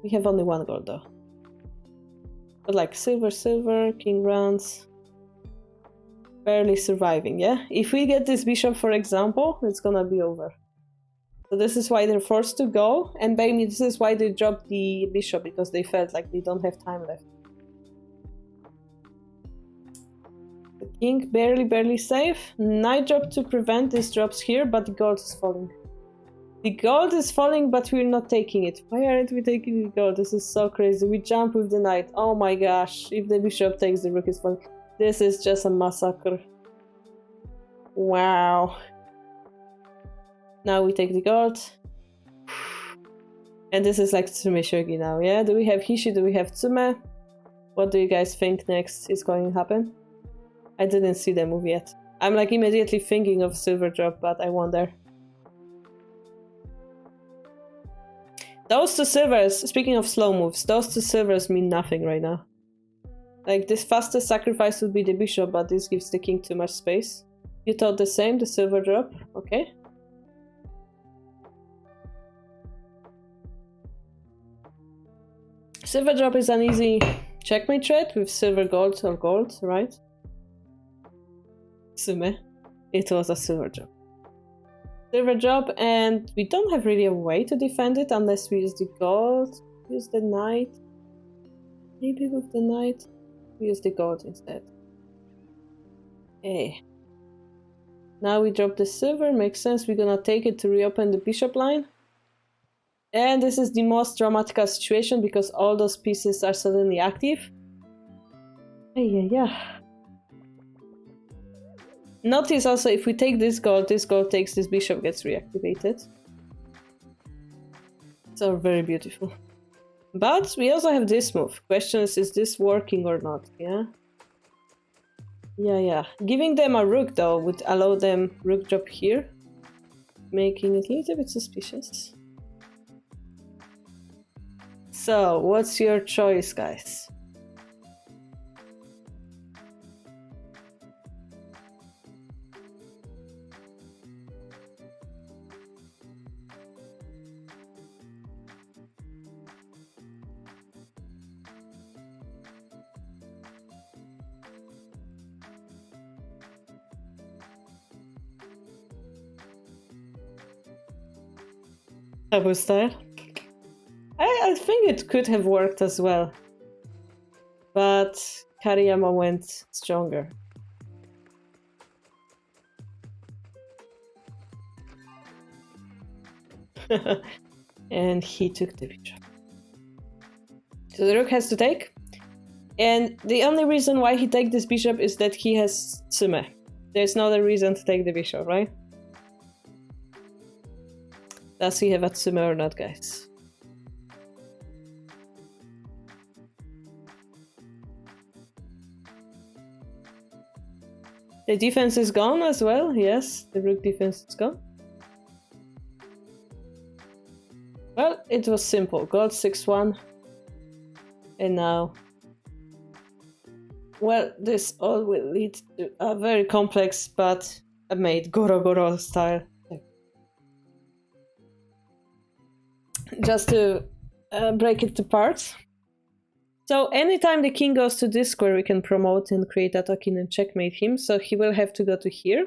We have only 1 gold though. But like silver, king runs. Barely surviving, yeah? If we get this bishop, for example, it's gonna be over. So this is why they're forced to go, and maybe this is why they dropped the bishop, because they felt like they don't have time left. The king barely safe. Knight drop to prevent these drops here, but the gold is falling. The gold is falling, but we're not taking it. Why aren't we taking the gold? This is so crazy. We jump with the knight. Oh my gosh. If the bishop takes, the rook is falling. This is just a massacre. Wow. Now we take the gold. And this is like Tsume Shogi now, yeah? Do we have Hishi? Do we have Tsume? What do you guys think next is going to happen? I didn't see the move yet. I'm like immediately thinking of silver drop, but I wonder. Those 2 silvers, speaking of slow moves, those 2 silvers mean nothing right now. Like, this fastest sacrifice would be the bishop, but this gives the king too much space. You thought the same, the silver drop? Okay. Silver drop is an easy checkmate threat with silver gold or gold, right? Sume. It was a silver drop. Silver drop, and we don't have really a way to defend it unless we use the gold. Use the knight. Maybe with the knight. We use the gold instead. Okay. Now we drop the silver. Makes sense. We're gonna take it to reopen the bishop line. And this is the most dramatical situation because all those pieces are suddenly active. Yeah. Notice also if we take this gold takes, this bishop gets reactivated. So very beautiful. But we also have this move. Question is this working or not? Yeah. Yeah. Giving them a rook though would allow them rook drop here, making it a little bit suspicious. So, what's your choice, guys? Abu style? I think it could have worked as well, but Kariyama went stronger. And he took the bishop. So the rook has to take, and the only reason why he takes this bishop is that he has Tsume. There's no other reason to take the bishop, right? Does he have a Tsume or not, guys? The defense is gone as well, yes, the rook defense is gone. Well, it was simple. Gold 6-1. And now, well, this all will lead to a very complex but made Goro Goro style. Just to break it to parts. So anytime the king goes to this square, we can promote and create a token and checkmate him. So he will have to go to here.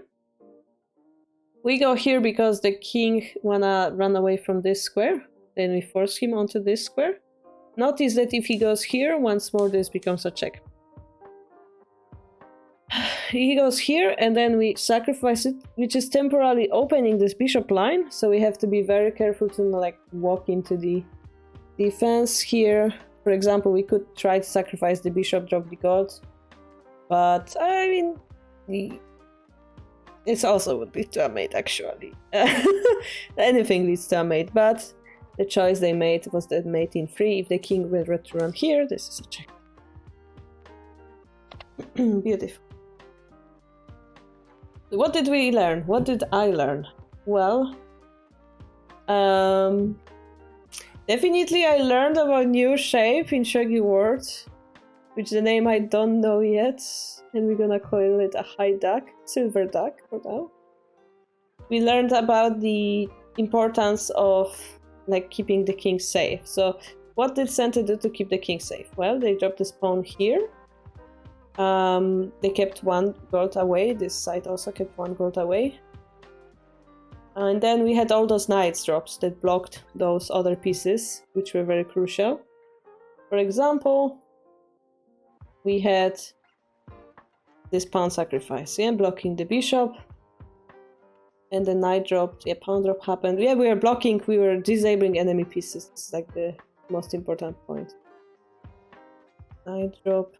We go here because the king wanna run away from this square. Then we force him onto this square. Notice that if he goes here, once more this becomes a check. He goes here and then we sacrifice it, which is temporarily opening this bishop line. So we have to be very careful to like walk into the defense here. For example, we could try to sacrifice the bishop, drop the gold. But I mean, it's also would lead to a mate actually. Anything leads to a mate, but the choice they made was that mate in 3. If the king will return here, this is a check. Beautiful. What did we learn? What did I learn? Well, definitely I learned about new shape in Shogi World, which the name I don't know yet, and we're gonna call it a high duck, silver duck for now. We learned about the importance of like keeping the king safe. So what did Center do to keep the king safe? Well, they dropped this pawn here. They kept 1 gold away. This side also kept 1 gold away. And then we had all those knights drops that blocked those other pieces, which were very crucial. For example, we had this pawn sacrifice, yeah, blocking the bishop. And the knight dropped, yeah, pawn drop happened. Yeah, we were disabling enemy pieces. It's like the most important point. Knight drop.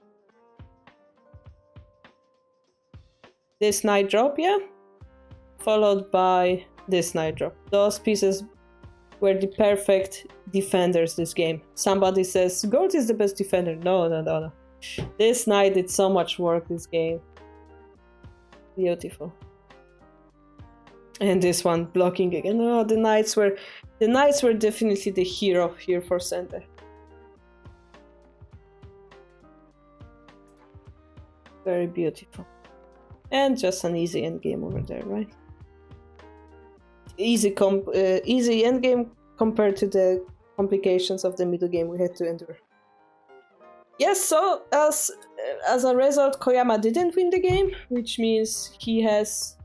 This knight drop, yeah, followed by this knight drop. Those pieces were the perfect defenders this game. Somebody says gold is the best defender. No. This knight did so much work this game. Beautiful. And this one blocking again. Oh, the knights were definitely the hero here for Center. Very beautiful. And just an easy endgame over there, right? Easy endgame compared to the complications of the middle game we had to endure. Yes, so as a result, Koyama didn't win the game, which means he has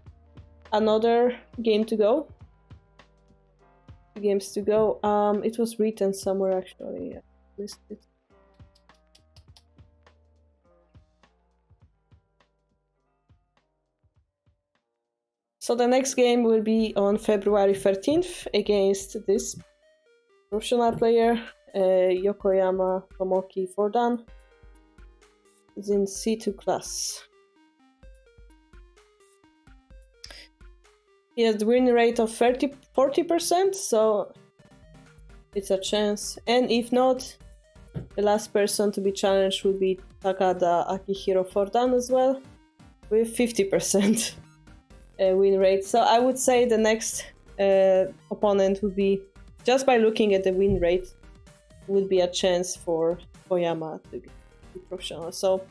another game to go. Games to go. It was written somewhere actually. Listed. So the next game will be on February 13th against this professional player, Yokoyama Tomoki Fortin. It's in C2 class. He has the win rate of 40%, so it's a chance. And if not, the last person to be challenged would be Takada Akihiro Fortin as well, with 50%. Win rate. So I would say the next opponent would be, just by looking at the win rate, would be a chance for Koyama to be professional. So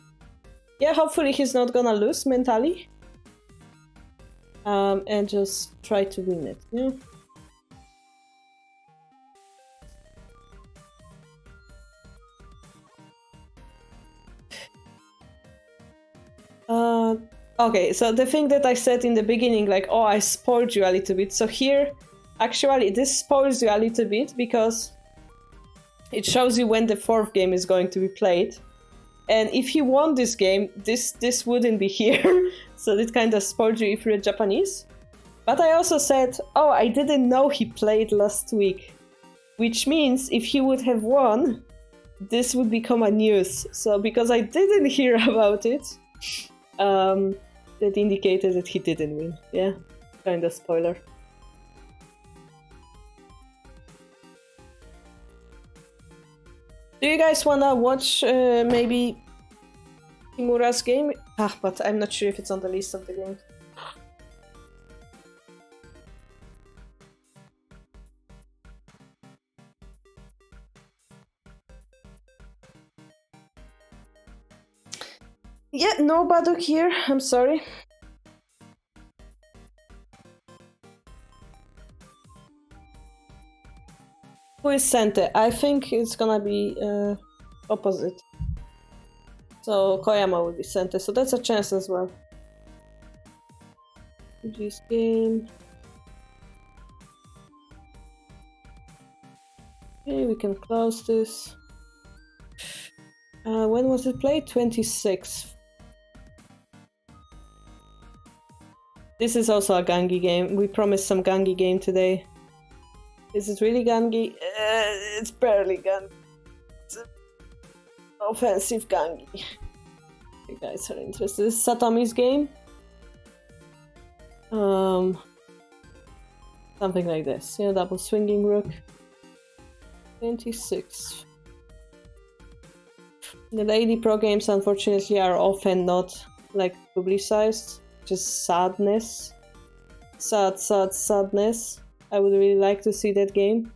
yeah, hopefully he's not gonna lose mentally. And just try to win it. Yeah. Okay, so the thing that I said in the beginning, like, oh, I spoiled you a little bit. So here, actually, this spoils you a little bit because it shows you when the 4th game is going to be played. And if you won this game, this wouldn't be here. So it kind of spoiled you if you're Japanese. But I also said, oh, I didn't know he played last week. Which means if he would have won, this would become a news. So because I didn't hear about it, that indicated that he didn't win. Yeah, kind of spoiler. Do you guys wanna watch maybe Kimura's game? But I'm not sure if it's on the list of the games. Yeah, no Baduk here. I'm sorry. Who is Sente? I think it's gonna be opposite. So Koyama will be Sente, so that's a chance as well. This game. Okay, we can close this. When was it played? 26th. This is also a Gangi game. We promised some Gangi game today. Is it really Gangi? It's barely Gangi. It's an offensive Gangi. You guys are interested. This is Satomi's game. Something like this. Yeah, double swinging rook. 26. The Lady Pro games, unfortunately, are often not like publicized. Just sadness. Sadness. I would really like to see that game.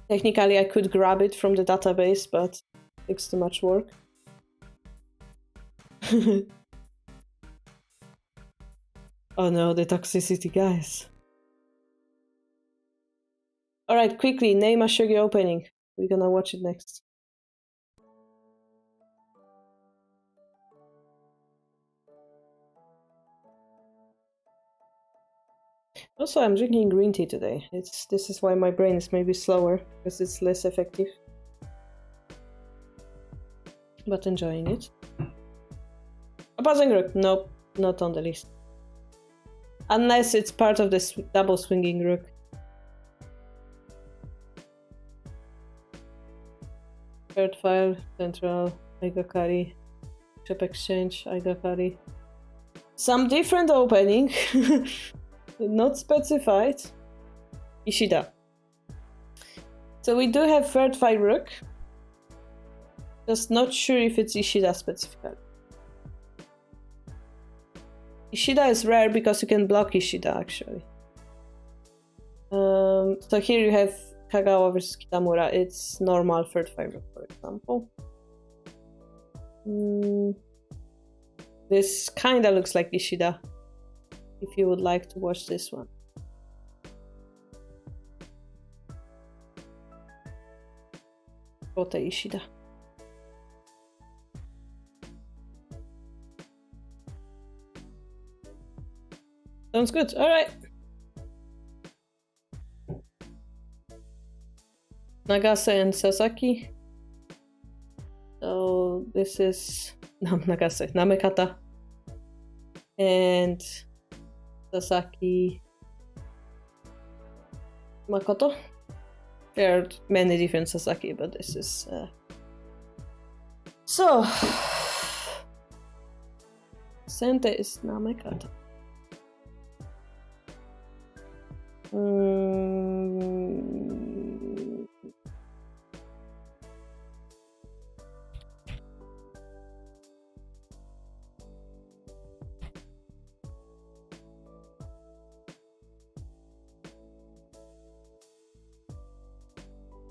Technically, I could grab it from the database, but it takes too much work. Oh no, the toxicity, guys. Alright, quickly, name a Shogi opening. We're gonna watch it next. Also, I'm drinking green tea today. This is why my brain is maybe slower, because it's less effective. But enjoying it. Opposing rook? Nope, not on the list. Unless it's part of this double swinging rook. Third file, central, Aigakari, Shop Exchange, Aigakari. Some different opening, not specified. Ishida. So we do have third file rook. Just not sure if it's Ishida specifically. Ishida is rare because you can block Ishida actually. So here you have Kagawa versus Kitamura. It's normal third file rook, for example. This kinda looks like Ishida, if you would like to watch this one. Kota Ishida. Sounds good. Alright. Nagase and Sasaki. So this is Nagase, Namekata. And Sasaki Makoto. There are many different Sasaki, but this is so Sente is Namekata.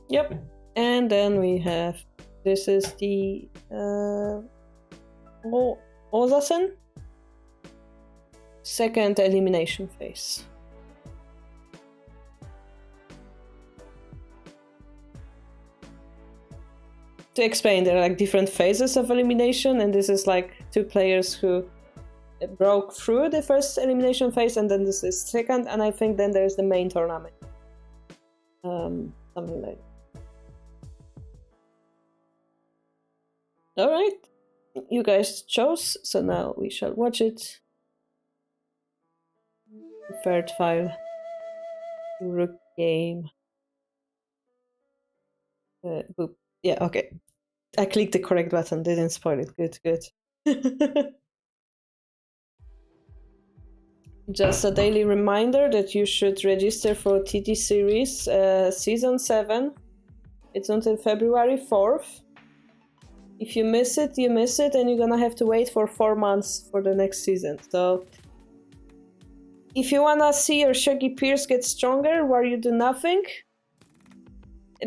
Yep, and then we have, this is the Ozasen second elimination phase. To explain, there are like different phases of elimination, and this is like two players who broke through the first elimination phase, and then this is second, and I think then there's the main tournament. Something like that. Alright, you guys chose, so now we shall watch it. Third file. Rook game. Boop. Yeah, okay. I clicked the correct button, didn't spoil it. Good, good. Just a daily reminder that you should register for TT Series Season 7. It's until February 4th. If you miss it, you miss it, and you're gonna have to wait for 4 months for the next season. So, if you wanna see your Shogi peers get stronger while you do nothing,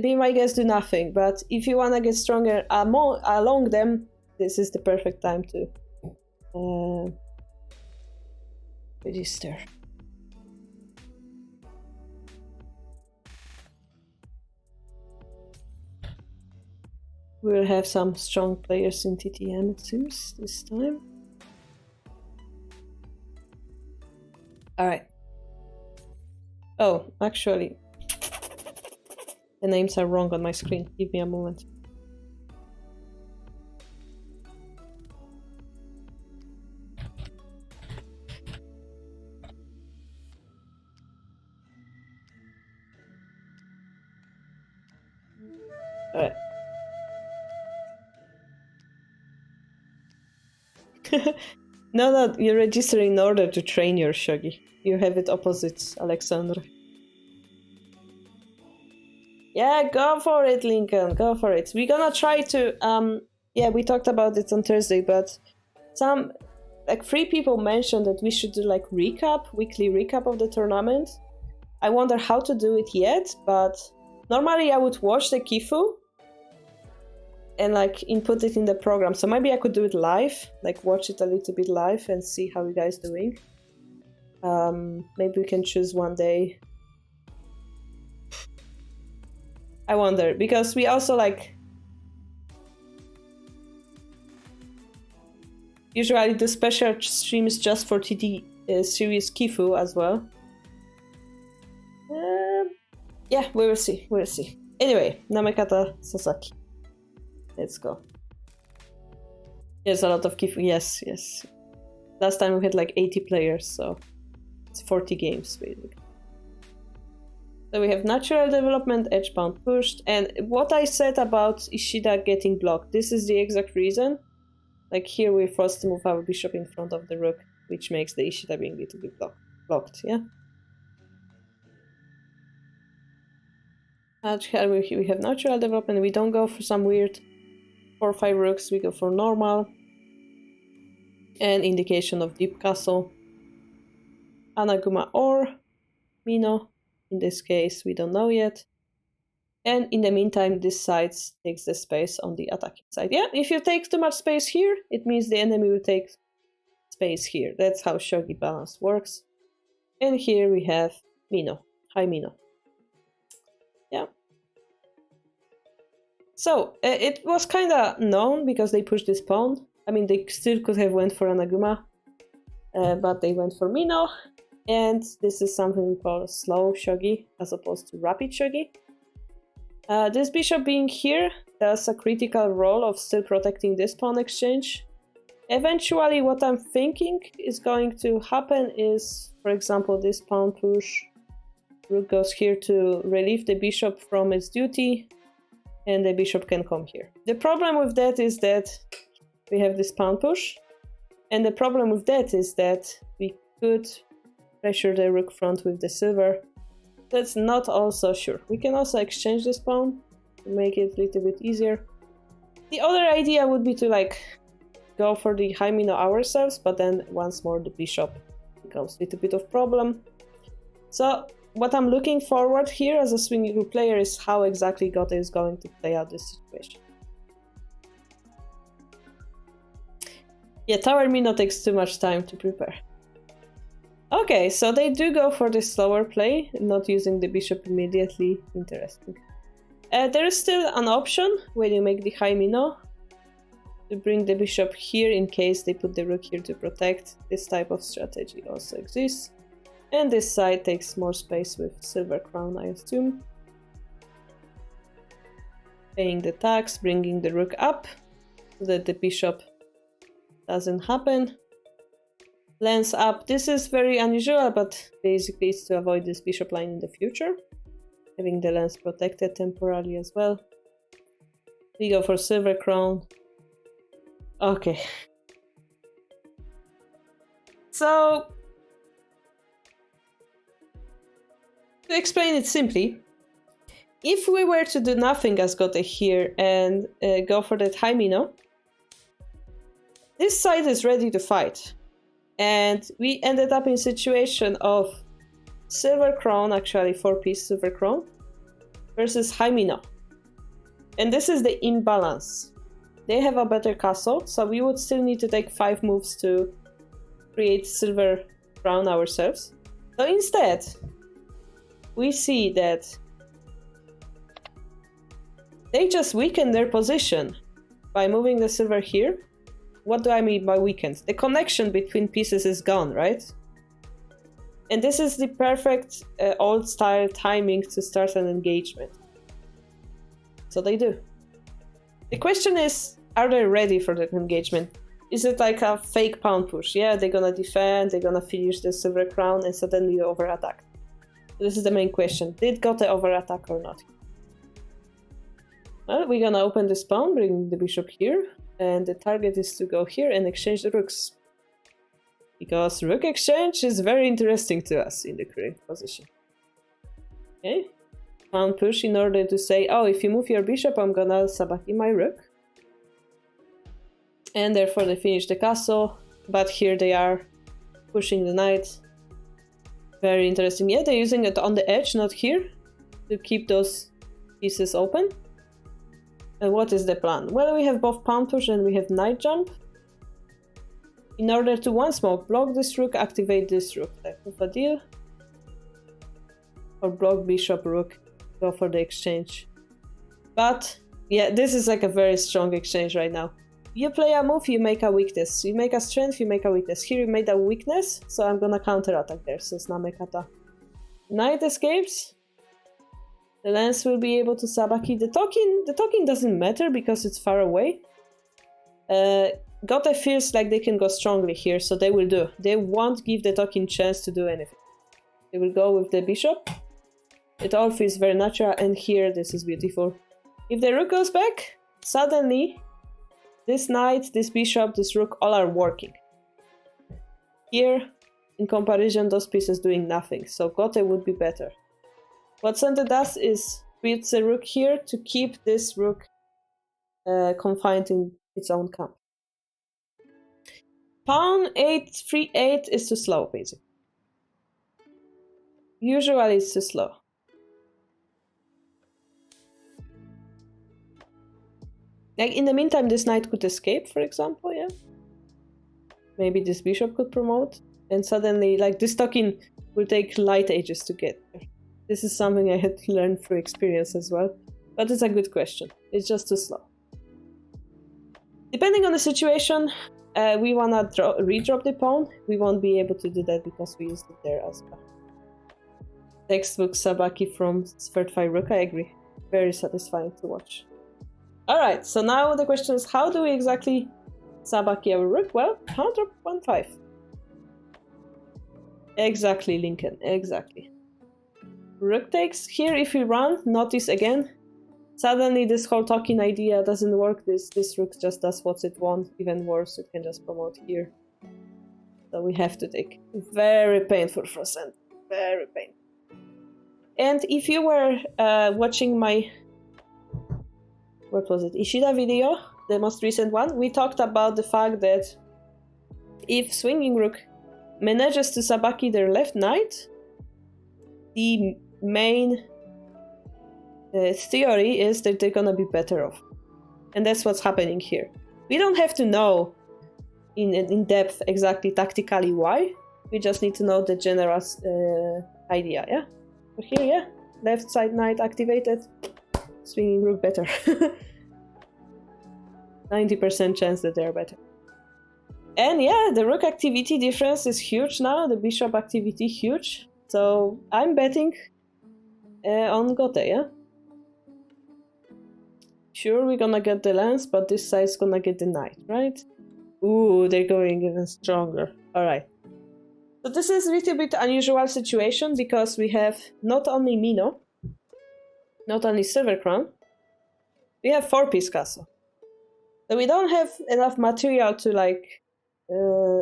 be my guest, do nothing. But if you wanna get stronger along them, this is the perfect time to register. We'll have some strong players in TTM, it seems, this time. Alright. Oh, actually, the names are wrong on my screen. Give me a moment. Alright. No, you register in order to train your Shogi. You have it opposite, Alexandra. Yeah, go for it, Lincoln. Go for it. We're gonna try to, yeah, we talked about it on Thursday, but some, like 3 people mentioned that we should do like weekly recap of the tournament. I wonder how to do it yet, but normally I would watch the Kifu and like input it in the program. So maybe I could do it live, like watch it a little bit live and see how you guys doing. Maybe we can choose one day. I wonder, because we also like usually do special streams just for TD series Kifu as well. Yeah, we will see. We'll see. Anyway, Namekata Sasaki. Let's go. There's a lot of Kifu. Yes. Last time we had like 80 players, so it's 40 games basically. So we have natural development, edge-bound pushed, and what I said about Ishida getting blocked, this is the exact reason. Like here we're forced to move our bishop in front of the rook, which makes the Ishida being a little bit blocked, yeah? Here we have natural development, we don't go for some weird 4-5 rooks, we go for normal. And indication of deep castle. Anaguma or Mino. In this case, we don't know yet. And in the meantime, this side takes the space on the attacking side. Yeah, if you take too much space here, it means the enemy will take space here. That's how Shogi balance works. And here we have Mino, high Mino. Yeah. So, it was kind of known because they pushed this pawn. I mean, they still could have went for Anaguma, but they went for Mino. And this is something we call slow shogi as opposed to rapid shogi. This bishop being here does a critical role of still protecting this pawn exchange. Eventually what I'm thinking is going to happen is, for example, this pawn push. Rook goes here to relieve the bishop from its duty and the bishop can come here. The problem with that is that we have this pawn push, and the problem with that is that we could pressure the rook front with the silver. That's not also sure. We can also exchange this pawn to make it a little bit easier. The other idea would be to like go for the high Mino ourselves, but then once more the bishop becomes a little bit of problem. So what I'm looking forward here as a swing group player is how exactly Gote is going to play out this situation. Yeah, Tower Mino takes too much time to prepare. Okay, so they do go for the slower play, not using the bishop immediately. Interesting. There is still an option when you make the high Mino to bring the bishop here in case they put the rook here to protect. This type of strategy also exists. And this side takes more space with silver crown, I assume. Paying the tax, bringing the rook up so that the bishop doesn't happen. Lance up. This is very unusual, but basically it's to avoid this bishop line in the future. Having the lance protected temporarily as well. We go for silver crown. Okay. So, to explain it simply, if we were to do nothing as Gote here and go for that high Mino, this side is ready to fight. And we ended up in a situation of silver crown, actually 4-piece silver crown, versus high Mino. And this is the imbalance. They have a better castle, so we would still need to take 5 moves to create silver crown ourselves. So instead, we see that they just weaken their position by moving the silver here. What do I mean by weakened? The connection between pieces is gone, right? And this is the perfect old-style timing to start an engagement. So they do. The question is, are they ready for that engagement? Is it like a fake pawn push? Yeah, they're gonna defend, they're gonna finish the silver crown and suddenly over-attack. This is the main question. Did Gote over-attack or not? Well, we're gonna open this pawn, bring the bishop here, and the target is to go here and exchange the rooks. Because rook exchange is very interesting to us in the current position. Okay, pawn push in order to say, oh, if you move your bishop, I'm gonna sabaki my rook. And therefore they finish the castle, but here they are pushing the knight. Very interesting. Yeah, they're using it on the edge, not here, to keep those pieces open. And what is the plan? Well, we have both pawn push and we have knight jump. In order to once more block this rook, activate this rook. Type of a deal. Or block bishop rook, go for the exchange. But yeah, this is like a very strong exchange right now. You play a move, you make a weakness. You make a strength, you make a weakness. Here you made a weakness, so I'm gonna counter-attack there, since Namekata. Knight escapes. The lance will be able to sabaki. The token doesn't matter because it's far away. Gote feels like they can go strongly here, so they will do. They won't give the token chance to do anything. They will go with the bishop. It all feels very natural, and here this is beautiful. If the rook goes back, suddenly this knight, this bishop, this rook all are working. Here, in comparison, those pieces doing nothing, so Gote would be better. What Sente does is puts the rook here to keep this rook confined in its own camp. Pawn 8-3-8 is too slow, basically. Usually it's too slow. Like, in the meantime, this knight could escape, for example, yeah? Maybe this bishop could promote, and suddenly, like, this token will take light ages to get there. This is something I had to learn through experience as well, but it's a good question. It's just too slow. Depending on the situation, we wanna redrop the pawn. We won't be able to do that because we used it there as well. Textbook sabaki from third 5 rook, I agree. Very satisfying to watch. Alright, so now the question is, how do we exactly sabaki our rook? Well, pawn drop 1-5. Exactly, Lincoln, exactly. Rook takes. Here, if we run, notice again, suddenly this whole token idea doesn't work. This rook just does what it wants. Even worse, it can just promote here. So we have to take. Very painful for Sente. Very painful. And if you were watching my, what was it, Ishida video, the most recent one, we talked about the fact that if swinging rook manages to sabaki their left knight, the main theory is that they're gonna be better off. And that's what's happening here. We don't have to know in depth exactly tactically why. We just need to know the general idea, yeah? But here, yeah, left side knight activated, swinging rook better. 90% chance that they're better. And yeah, the rook activity difference is huge now, the bishop activity huge. So I'm betting on Gote, yeah? Sure, we're gonna get the lance, but this side's gonna get the knight, right? Ooh, they're going even stronger. Alright. So this is a little bit unusual situation because we have not only Mino, not only Silver Crown, we have 4-piece castle. So we don't have enough material to like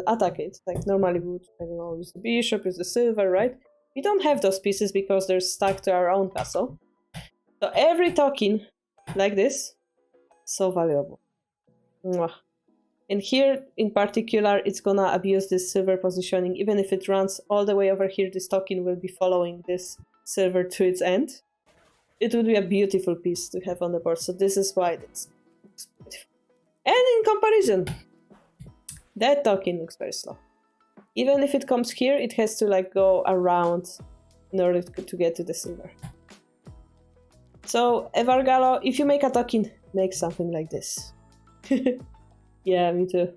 attack it. Like normally we would, I don't know, use the bishop, use the silver, right? We don't have those pieces because they're stuck to our own castle. So every token like this, so valuable. Mwah. And here in particular, it's gonna abuse this silver positioning. Even if it runs all the way over here, this token will be following this silver to its end. It would be a beautiful piece to have on the board. So this is why it's beautiful. And in comparison, that token looks very slow. Even if it comes here, it has to like go around in order to get to the silver. So, Evargalo, if you make a token, make something like this. Yeah, me too.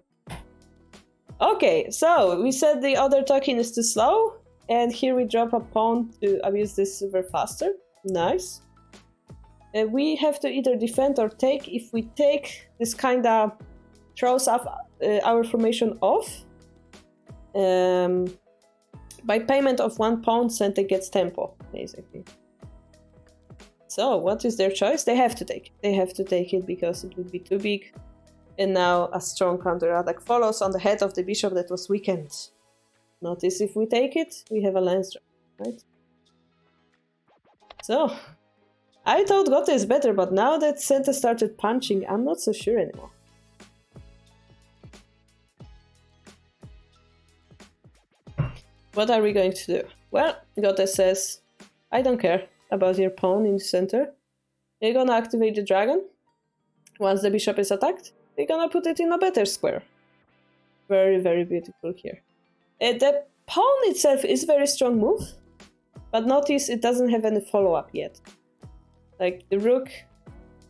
Okay, so we said the other token is too slow, and here we drop a pawn to abuse this silver faster. Nice. We have to either defend or take. If we take, this kinda throws up our formation off. By payment of 1 pawn, Sente gets tempo, basically. So, what is their choice? They have to take it. They have to take it because it would be too big. And now a strong counter-attack follows on the head of the bishop that was weakened. Notice if we take it, we have a lance drop, right? So, I thought Gote is better, but now that Sente started punching, I'm not so sure anymore. What are we going to do? Well, Gote says, I don't care about your pawn in the center. You're gonna activate the dragon. Once the bishop is attacked, we're gonna put it in a better square. Very, very beautiful here. The pawn itself is a very strong move, but notice it doesn't have any follow-up yet. Like the rook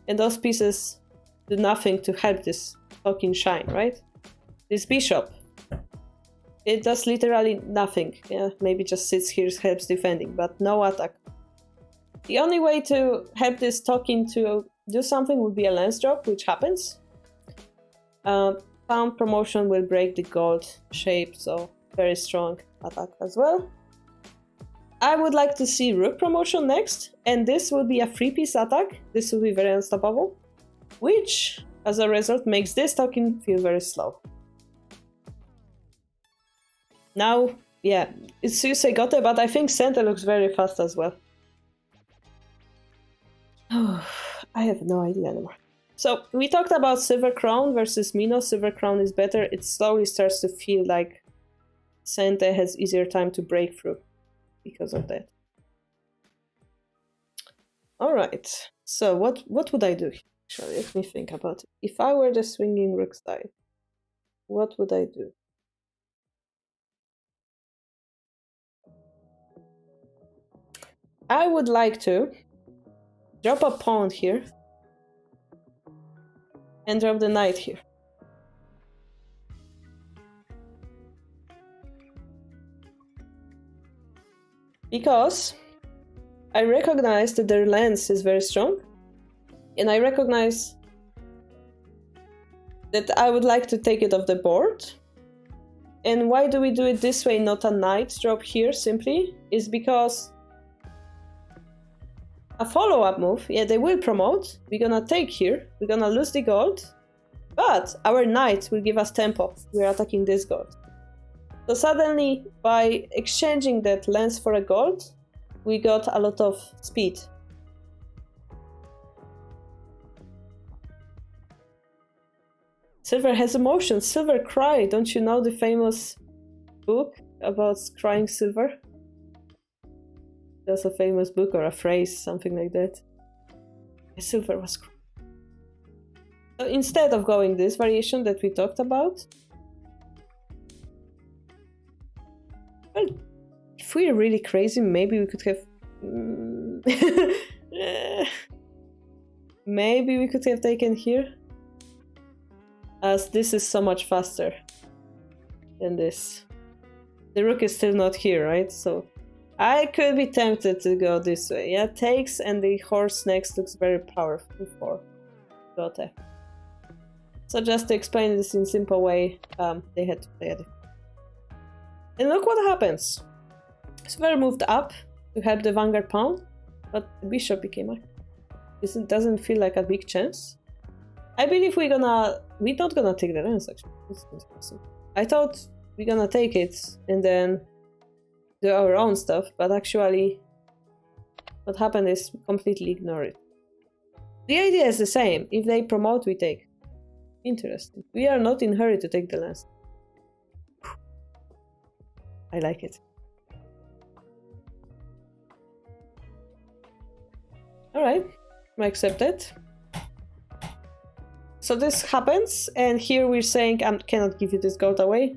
and those pieces do nothing to help this token shine, right? This bishop, it does literally nothing. Yeah, maybe just sits here, helps defending, but no attack. The only way to help this token to do something would be a lance drop, which happens. Pawn promotion will break the gold shape, so very strong attack as well. I would like to see rook promotion next, and this will be a 3-piece attack. This will be very unstoppable, which, as a result, makes this token feel very slow. Now, yeah, it's Gote, but I think Sente looks very fast as well. Oh, I have no idea anymore. So, we talked about Silver Crown versus Mino. Silver Crown is better. It slowly starts to feel like Sente has easier time to break through because of that. Alright, so what would I do? Actually, let me think about it. If I were the swinging rook side, what would I do? I would like to drop a pawn here and drop the knight here. Because I recognize that their lance is very strong, and I recognize that I would like to take it off the board. And why do we do it this way, not a knight drop here simply? Is because a follow-up move, yeah, they will promote, we're gonna take here, we're gonna lose the gold, but our knight will give us tempo, we're attacking this gold. So suddenly, by exchanging that lance for a gold, we got a lot of speed. Silver has emotions, Silver cry, don't you know the famous book about crying silver? There's a famous book or a phrase, something like that. Silver was crying. So instead of going this variation that we talked about, well, if we're really crazy, maybe we could have... maybe we could have taken here, as this is so much faster than this. The rook is still not here, right? So I could be tempted to go this way. Yeah, takes, and the horse next looks very powerful for Gote. So just to explain this in a simple way, they had to play it. And look what happens. Silver moved up to help the vanguard pawn, but the bishop became up. This doesn't feel like a big chance. I believe we're not gonna take the lance, actually. I thought we're gonna take it and then do our own stuff, but actually what happened is we completely ignore it. The idea is the same. If they promote, we take. Interesting. We are not in a hurry to take the lance. I like it. Alright, I accept it. so this happens, and here we're saying I cannot give you this gold away.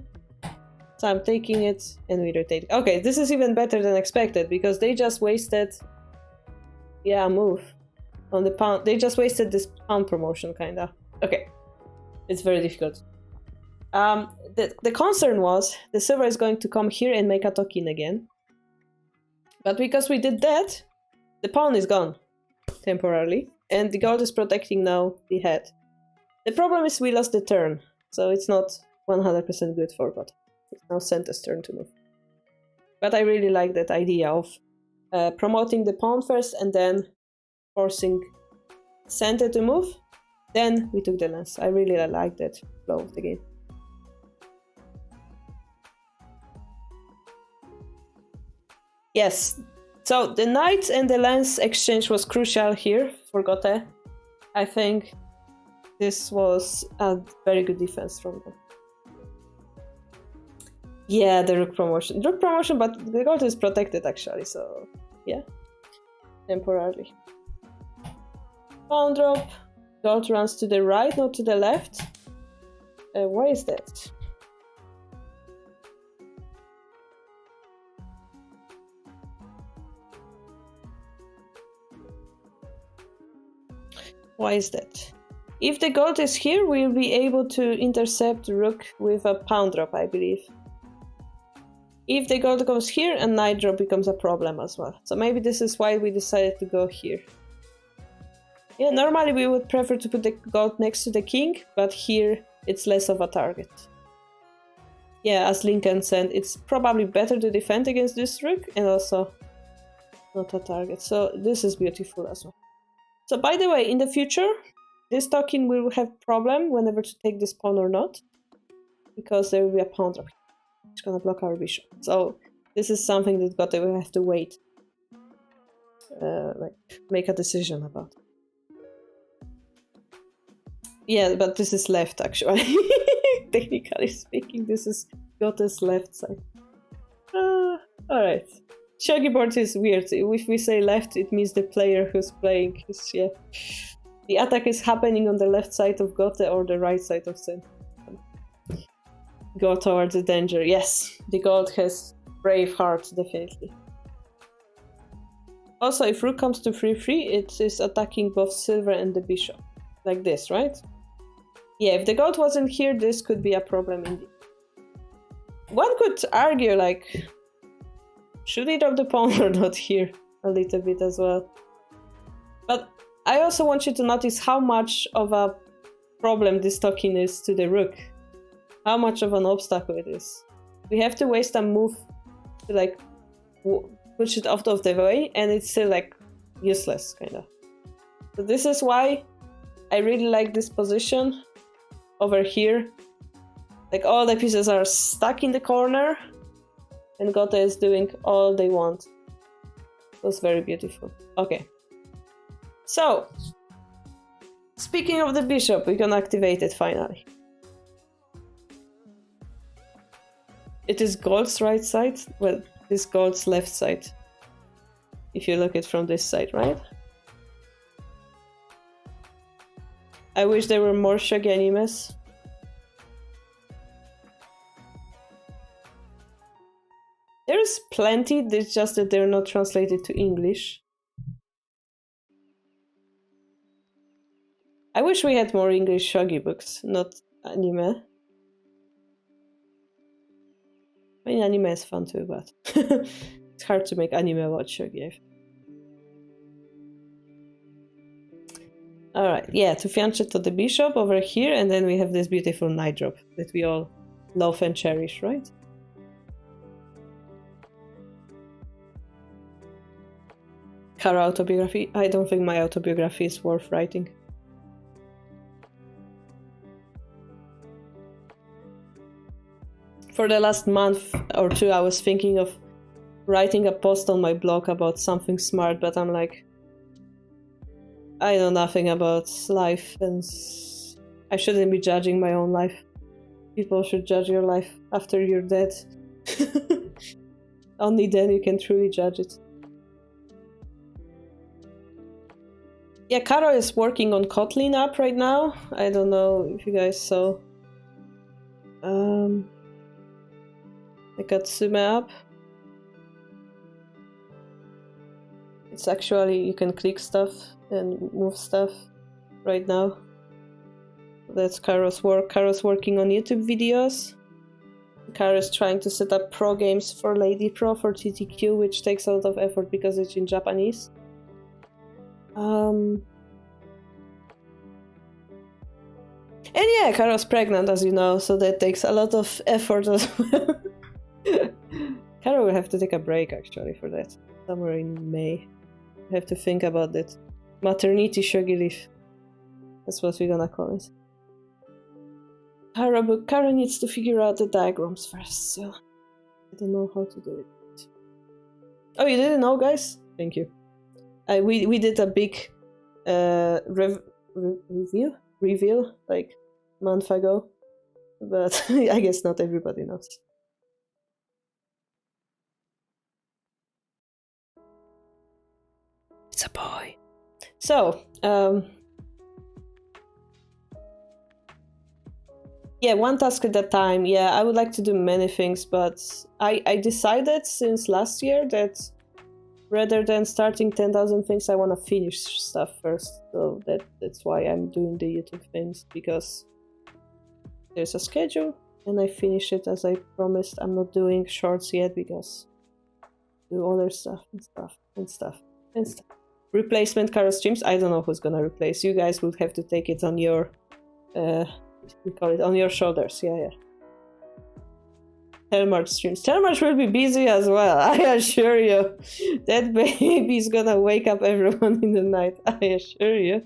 So I'm taking it and we rotate. Okay, this is even better than expected because they just wasted, yeah, a move on the pound. They just wasted this pound promotion, kinda. Okay, it's very difficult. The concern was the silver is going to come here and make a token again. But because we did that, the pawn is gone temporarily, and the gold is protecting now the head. The problem is we lost the turn, so it's not 100% good for God. It's now Sente's turn to move. But I really like that idea of promoting the pawn first and then forcing Sente to move. Then we took the lance. I really like that flow of the game. Yes, so the knight and the lance exchange was crucial here for Gote. I think this was a very good defense from them. Yeah, the rook promotion. Rook promotion, but the gold is protected actually, so yeah. Temporarily. Pawn drop. Gold runs to the right, not to the left. Why is that? Why is that? If the gold is here, we'll be able to intercept rook with a pawn drop, I believe. If the gold goes here, a knight drop becomes a problem as well. So maybe this is why we decided to go here. Yeah, normally we would prefer to put the gold next to the king, but here it's less of a target. Yeah, as Lincoln said, it's probably better to defend against this rook and also not a target. So this is beautiful as well. So by the way, in the future, this token will have problem whenever to take this pawn or not, because there will be a pawn drop. It's gonna block our bishop. So this is something that Gote will have to wait, like make a decision about. Yeah, but this is left actually. Technically speaking, this is Gote's left side. Alright. Shogi board is weird. If we say left, it means the player who's playing. Yeah. The attack is happening on the left side of Gote or the right side of Sen. Go towards the danger. Yes, the gold has brave heart, definitely. Also, if rook comes to 3-3, it is attacking both silver and the bishop. Like this, right? Yeah, if the gold wasn't here, this could be a problem indeed. One could argue, like, should he drop the pawn or not here? A little bit as well. But I also want you to notice how much of a problem this token is to the rook. How much of an obstacle it is. We have to waste a move to like push it out of the way, and it's still like useless, kind of. So this is why I really like this position over here. Like all the pieces are stuck in the corner, and Gote is doing all they want. It was very beautiful. Okay. So, speaking of the bishop, we can activate it finally. It is gold's right side. Well, this gold's left side. If you look at it from this side, right? I wish there were more Shogi animes. There's plenty, it's just that they're not translated to English. I wish we had more English Shogi books, not anime. I mean, anime is fun too, but it's hard to make anime about Shogi. Alright, yeah, to fianchet to the bishop over here, and then we have this beautiful knight drop that we all love and cherish, right? Her autobiography? I don't think my autobiography is worth writing. For the last month or two, I was thinking of writing a post on my blog about something smart, but I'm like, I know nothing about life, and I shouldn't be judging my own life. People should judge your life after you're dead. Only then you can truly judge it. Yeah, Karo is working on Kotlin app right now. I don't know if you guys saw. The Katsume app. It's actually, you can click stuff and move stuff right now. That's Karo's work. Karo's working on YouTube videos. Karo's trying to set up pro games for Lady Pro for TTQ, which takes a lot of effort because it's in Japanese. And yeah, Karo's pregnant, as you know, so that takes a lot of effort as well. Karo will have to take a break, actually, for that. Somewhere in May. I have to think about that. Maternity shogi leave. That's what we're gonna call it. But Karo needs to figure out the diagrams first, so I don't know how to do it. Oh, you didn't know, guys? Thank you. We did a big reveal like a month ago, but I guess not everybody knows. It's a boy. So, yeah, one task at a time. Yeah, I would like to do many things, but I decided since last year that rather than starting 10,000 things, I want to finish stuff first. So that's why I'm doing the YouTube things, because there's a schedule and I finish it as I promised. I'm not doing shorts yet because I do other stuff and stuff and stuff and stuff. Replacement Karo streams. I don't know who's gonna replace. You guys would have to take it on your we call it on your shoulders. Yeah. Telmarch streams. Telmarch will be busy as well, I assure you. That baby is gonna wake up everyone in the night, I assure you.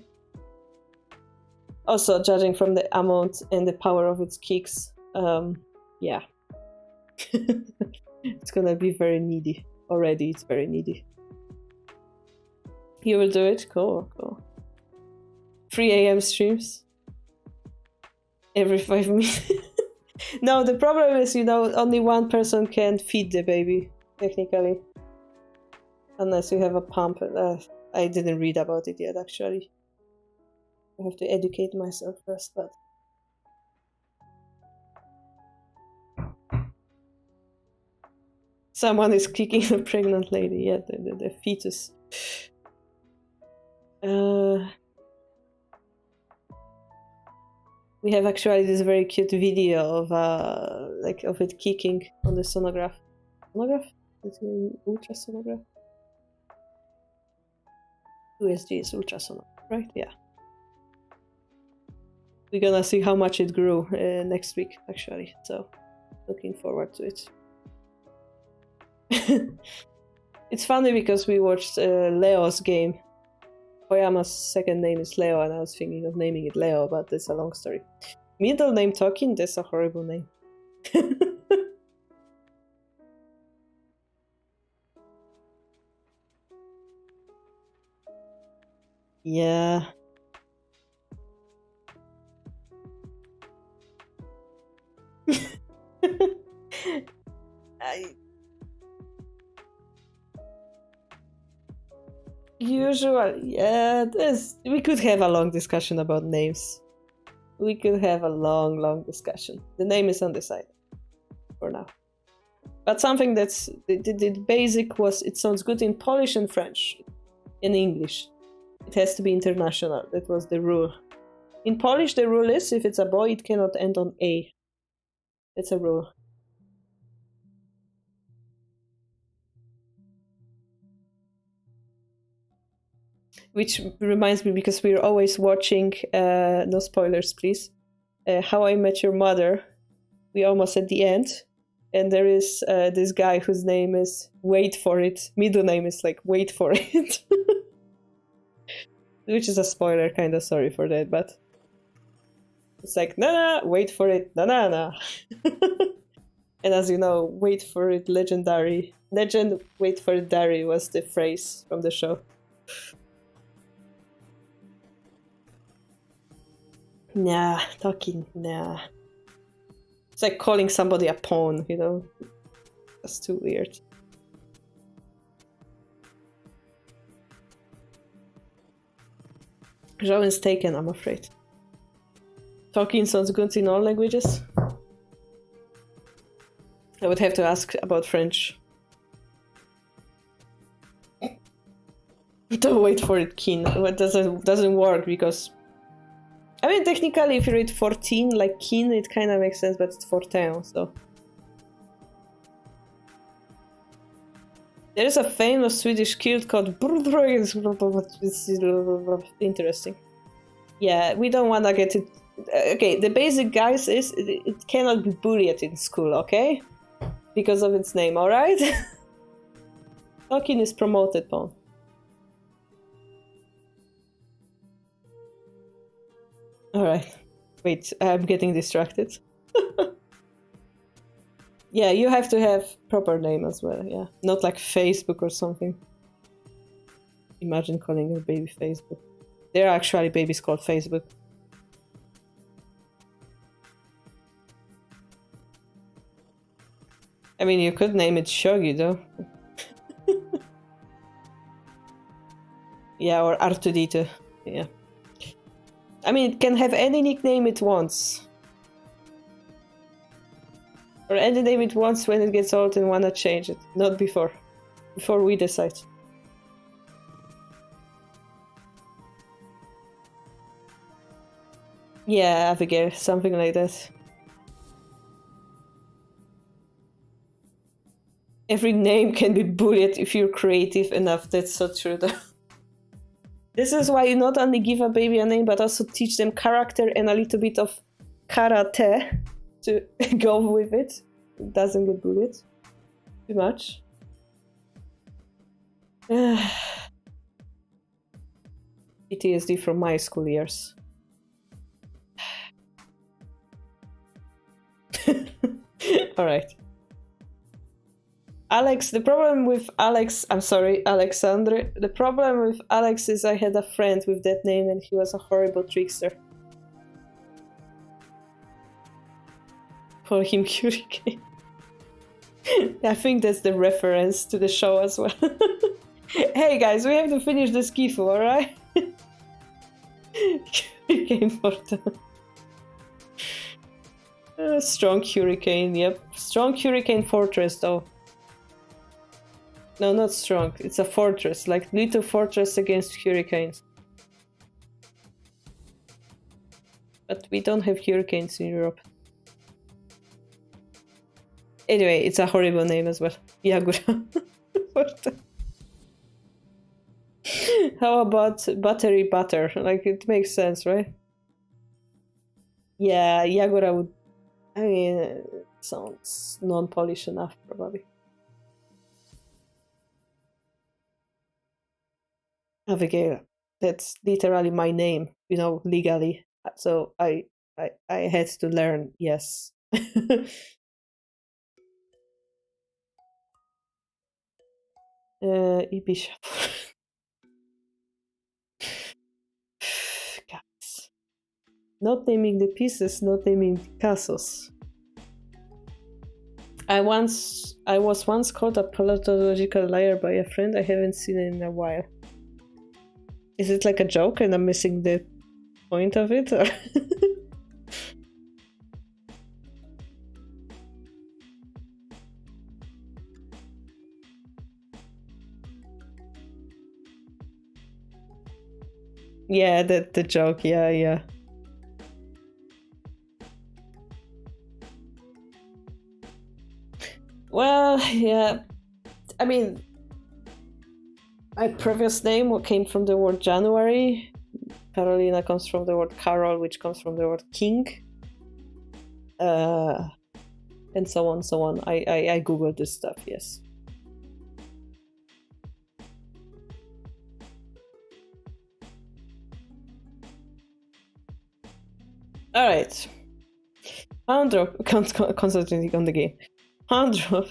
Also, judging from the amount and the power of its kicks, yeah. It's gonna be very needy. Already, it's very needy. You will do it? Cool. 3 a.m. streams. Every 5 minutes. No, the problem is, only one person can feed the baby, technically. Unless you have a pump. I didn't read about it yet, actually. I have to educate myself first, but... Someone is kicking a pregnant lady, yeah, the fetus. We have actually this very cute video of of it kicking on the sonograph. Sonograph? It's an ultrasonograph? USG is ultrasonograph, right? Yeah. We're gonna see how much it grew next week, actually. So, looking forward to it. It's funny because we watched Leo's game. Koyama's second name is Leo, and I was thinking of naming it Leo, but it's a long story. Middle name Tokin, that's a horrible name. Yeah. Usually, yeah, we could have a long discussion about names. We could have a long discussion. The name is undecided for now. But something that's the basic was, it sounds good in Polish and French. In English. It has to be international. That was the rule. In Polish, the rule is, if it's a boy, it cannot end on A. It's a rule. Which reminds me, because we're always watching, no spoilers please, How I Met Your Mother. We're almost at the end. And there is this guy whose name is Wait For It. Middle name is like Wait For It. Which is a spoiler, kind of sorry for that, but... It's like, nah, wait for it, nah. And as you know, wait for it, legend, wait for it, Dari was the phrase from the show. Nah, talking, nah. It's like calling somebody a pawn, That's too weird. Zhao is taken, I'm afraid. Talking sounds good in all languages. I would have to ask about French. Don't wait for it, Keen. It doesn't work because... I mean, technically, if you read 14 like Keen, it kind of makes sense, but it's Fortin, so... There is a famous Swedish guild called... Interesting. Yeah, we don't want to get it... Okay, the basic, guys, is it cannot be bullied in school, okay? Because of its name, alright? Tolkien is promoted pawn. Alright. Wait, I'm getting distracted. Yeah, you have to have proper name as well, yeah. Not like Facebook or something. Imagine calling your baby Facebook. There are actually babies called Facebook. I mean, you could name it Shogi, though. Yeah, or R2D2. Yeah. I mean, it can have any nickname it wants. Or any name it wants when it gets old and wanna change it. Not before. Before we decide. Yeah, Abigail, something like that. Every name can be bullied if you're creative enough. That's so true, though. This is why you not only give a baby a name, but also teach them character and a little bit of karate to go with it. It doesn't get bullied too much. PTSD from my school years. Alright. Alex, the problem with Alex, I'm sorry, Alexandre. The problem with Alex is I had a friend with that name and he was a horrible trickster. Call him Hurricane. I think that's the reference to the show as well. Hey guys, we have to finish the skifu, alright? Hurricane Fortin. Strong Hurricane, yep. Strong Hurricane Fortress though. No, not strong. It's a fortress, like little fortress against hurricanes. But we don't have hurricanes in Europe. Anyway, it's a horrible name as well. Yagura. How about Buttery Butter? Like, it makes sense, right? Yeah, Yagura would... I mean, it sounds non-Polish enough, probably. Abigail. That's literally my name, you know, legally. So I had to learn, yes. Ibisha. Guys. Not naming the pieces, not naming the castles. I was once called a pathological liar by a friend. I haven't seen it in a while. Is it like a joke and I'm missing the point of it? Or yeah, the joke, yeah. Well, yeah. I mean, my previous name came from the word January. Karolina comes from the word Karol, which comes from the word king. And so on, so on. I googled this stuff, yes. Alright. Andro, concentrating on the game. Andro,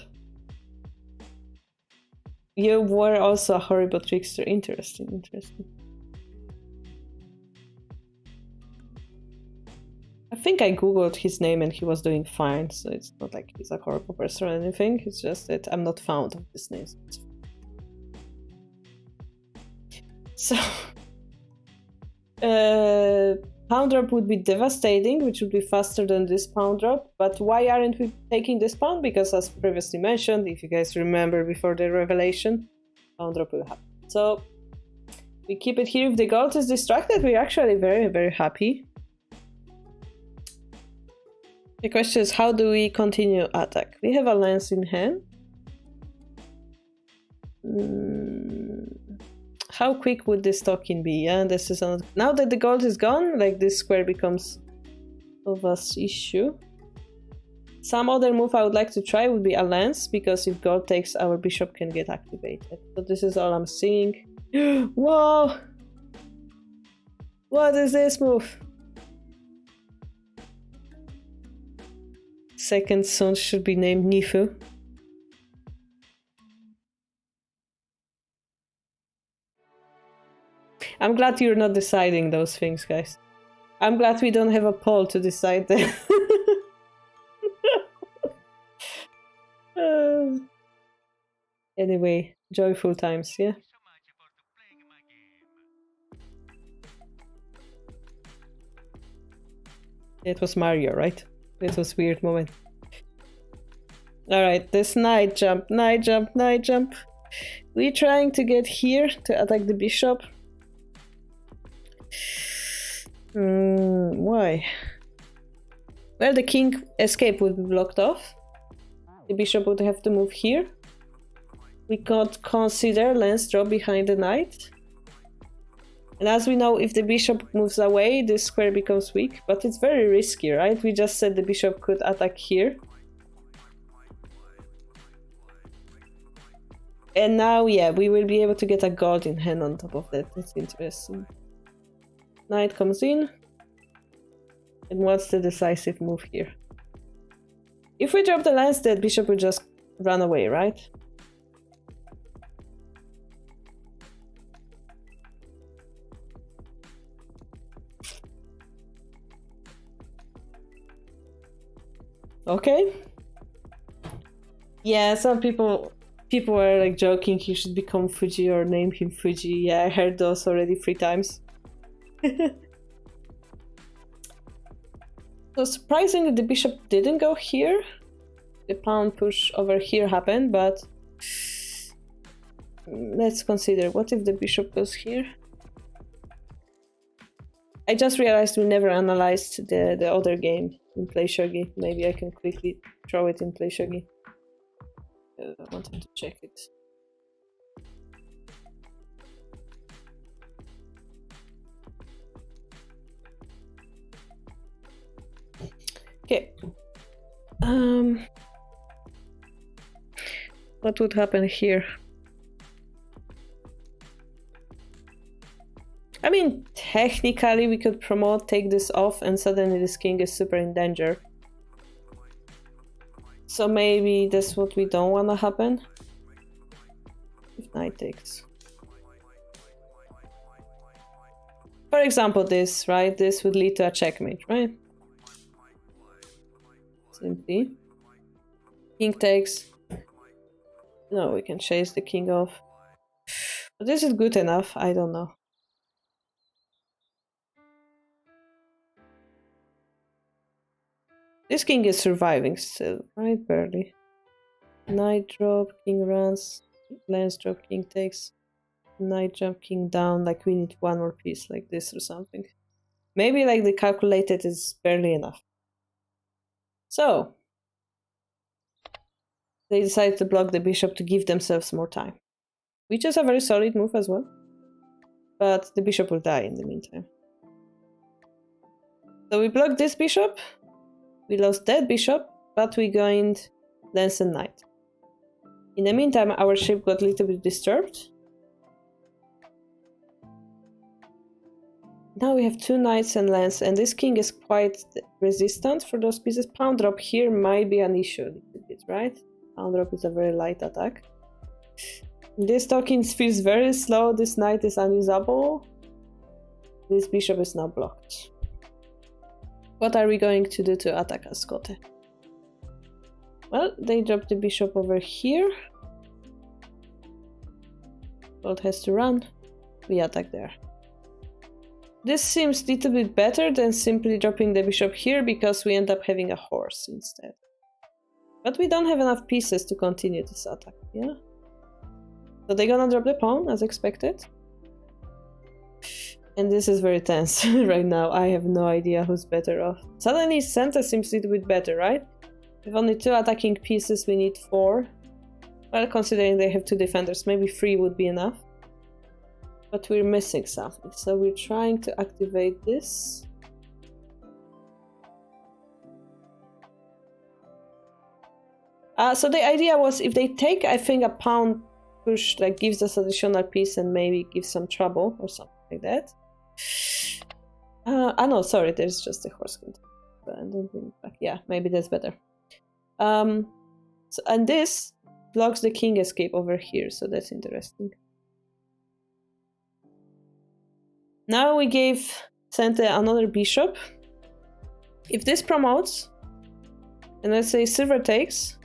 you were also a horrible trickster. Interesting. I think I googled his name and he was doing fine, so it's not like he's a horrible person or anything. It's just that I'm not fond of this name. So Pound drop would be devastating, which would be faster than this pound drop. But why aren't we taking this pound? Because as previously mentioned, if you guys remember before the revelation, pound drop will happen. So we keep it here. If the gold is distracted, we're actually very, very happy. The question is, how do we continue attack? We have a lance in hand. How quick would this token be? Yeah, this is now that the gold is gone, like this square becomes of us issue. Some other move I would like to try would be a lance, because if gold takes, our bishop can get activated. So this is all I'm seeing. Whoa! What is this move? Second son should be named Nifu. I'm glad you're not deciding those things, guys. I'm glad we don't have a poll to decide that. Anyway, joyful times, yeah? It was Mario, right? It was a weird moment. Alright, this knight jump, knight jump, knight jump. We're trying to get here to attack the bishop. Why? Well, the king escape would be blocked off. The bishop would have to move here. We could consider lance drop behind the knight. And as we know, if the bishop moves away, this square becomes weak. But it's very risky, right? We just said the bishop could attack here. And now, yeah, we will be able to get a gold in hand on top of that. That's interesting. Knight comes in. And what's the decisive move here? If we drop the lance, that bishop will just run away, right? Okay. Yeah, some people are like joking he should become Fuji or name him Fuji. Yeah, I heard those already 3 times. So surprisingly, the bishop didn't go here. The pawn push over here happened, but let's consider, what if the bishop goes here? I just realized we never analyzed the other game in Play Shogi. Maybe I can quickly throw it in Play Shogi. I wanted to check it. Okay. What would happen here? I mean, technically we could promote, take this off, and suddenly this king is super in danger. So maybe that's what we don't want to happen. If knight takes. For example, this, right? This would lead to a checkmate, right? Simply. King takes. No, we can chase the king off. But this is good enough? I don't know. This king is surviving still, right? Barely. Knight drop, king runs, lance drop, king takes. Knight jump, king down, like we need one more piece like this or something. Maybe like the calculated is barely enough. So, they decided to block the bishop to give themselves more time. Which is a very solid move as well. But the bishop will die in the meantime. So we blocked this bishop. We lost that bishop, but we gained lance and knight. In the meantime, our ship got a little bit disturbed. Now we have 2 knights and lance, and this king is quite resistant for those pieces. Pawn drop here might be an issue a little bit, right? Pawn drop is a very light attack. This token feels very slow. This knight is unusable. This bishop is now blocked. What are we going to do to attack Ascote? Well, they dropped the bishop over here. Gold has to run. We attack there. this seems a little bit better than simply dropping the bishop here, because we end up having a horse instead. But we don't have enough pieces to continue this attack, yeah? So they're gonna drop the pawn, as expected. And this is very tense right now. I have no idea who's better off. Suddenly center seems a little bit better, right? With only 2 attacking pieces, we need 4. Well, considering they have 2 defenders, maybe 3 would be enough. But we're missing something, so we're trying to activate this. So the idea was, if they take, I think, a pawn push, like, gives us additional piece and maybe gives some trouble or something like that. No, sorry, there's just a horse. I don't bring it back. Yeah, maybe that's better. And this blocks the king escape over here, so that's interesting. Now we gave Sente another bishop. If this promotes, and let's say silver takes,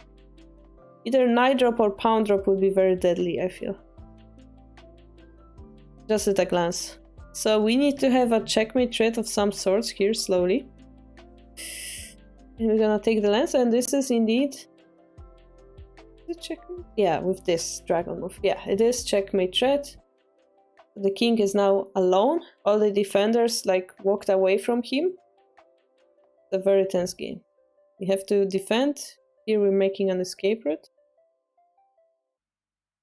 either knight drop or pawn drop would be very deadly, I feel. Just at a glance. So we need to have a checkmate threat of some sorts here, slowly. And we're gonna take the lance, and this is indeed... Is it checkmate? Yeah, with this dragon move. Yeah, it is checkmate threat. The king is now alone. All the defenders, like, walked away from him. It's a very tense game. We have to defend. Here we're making an escape route.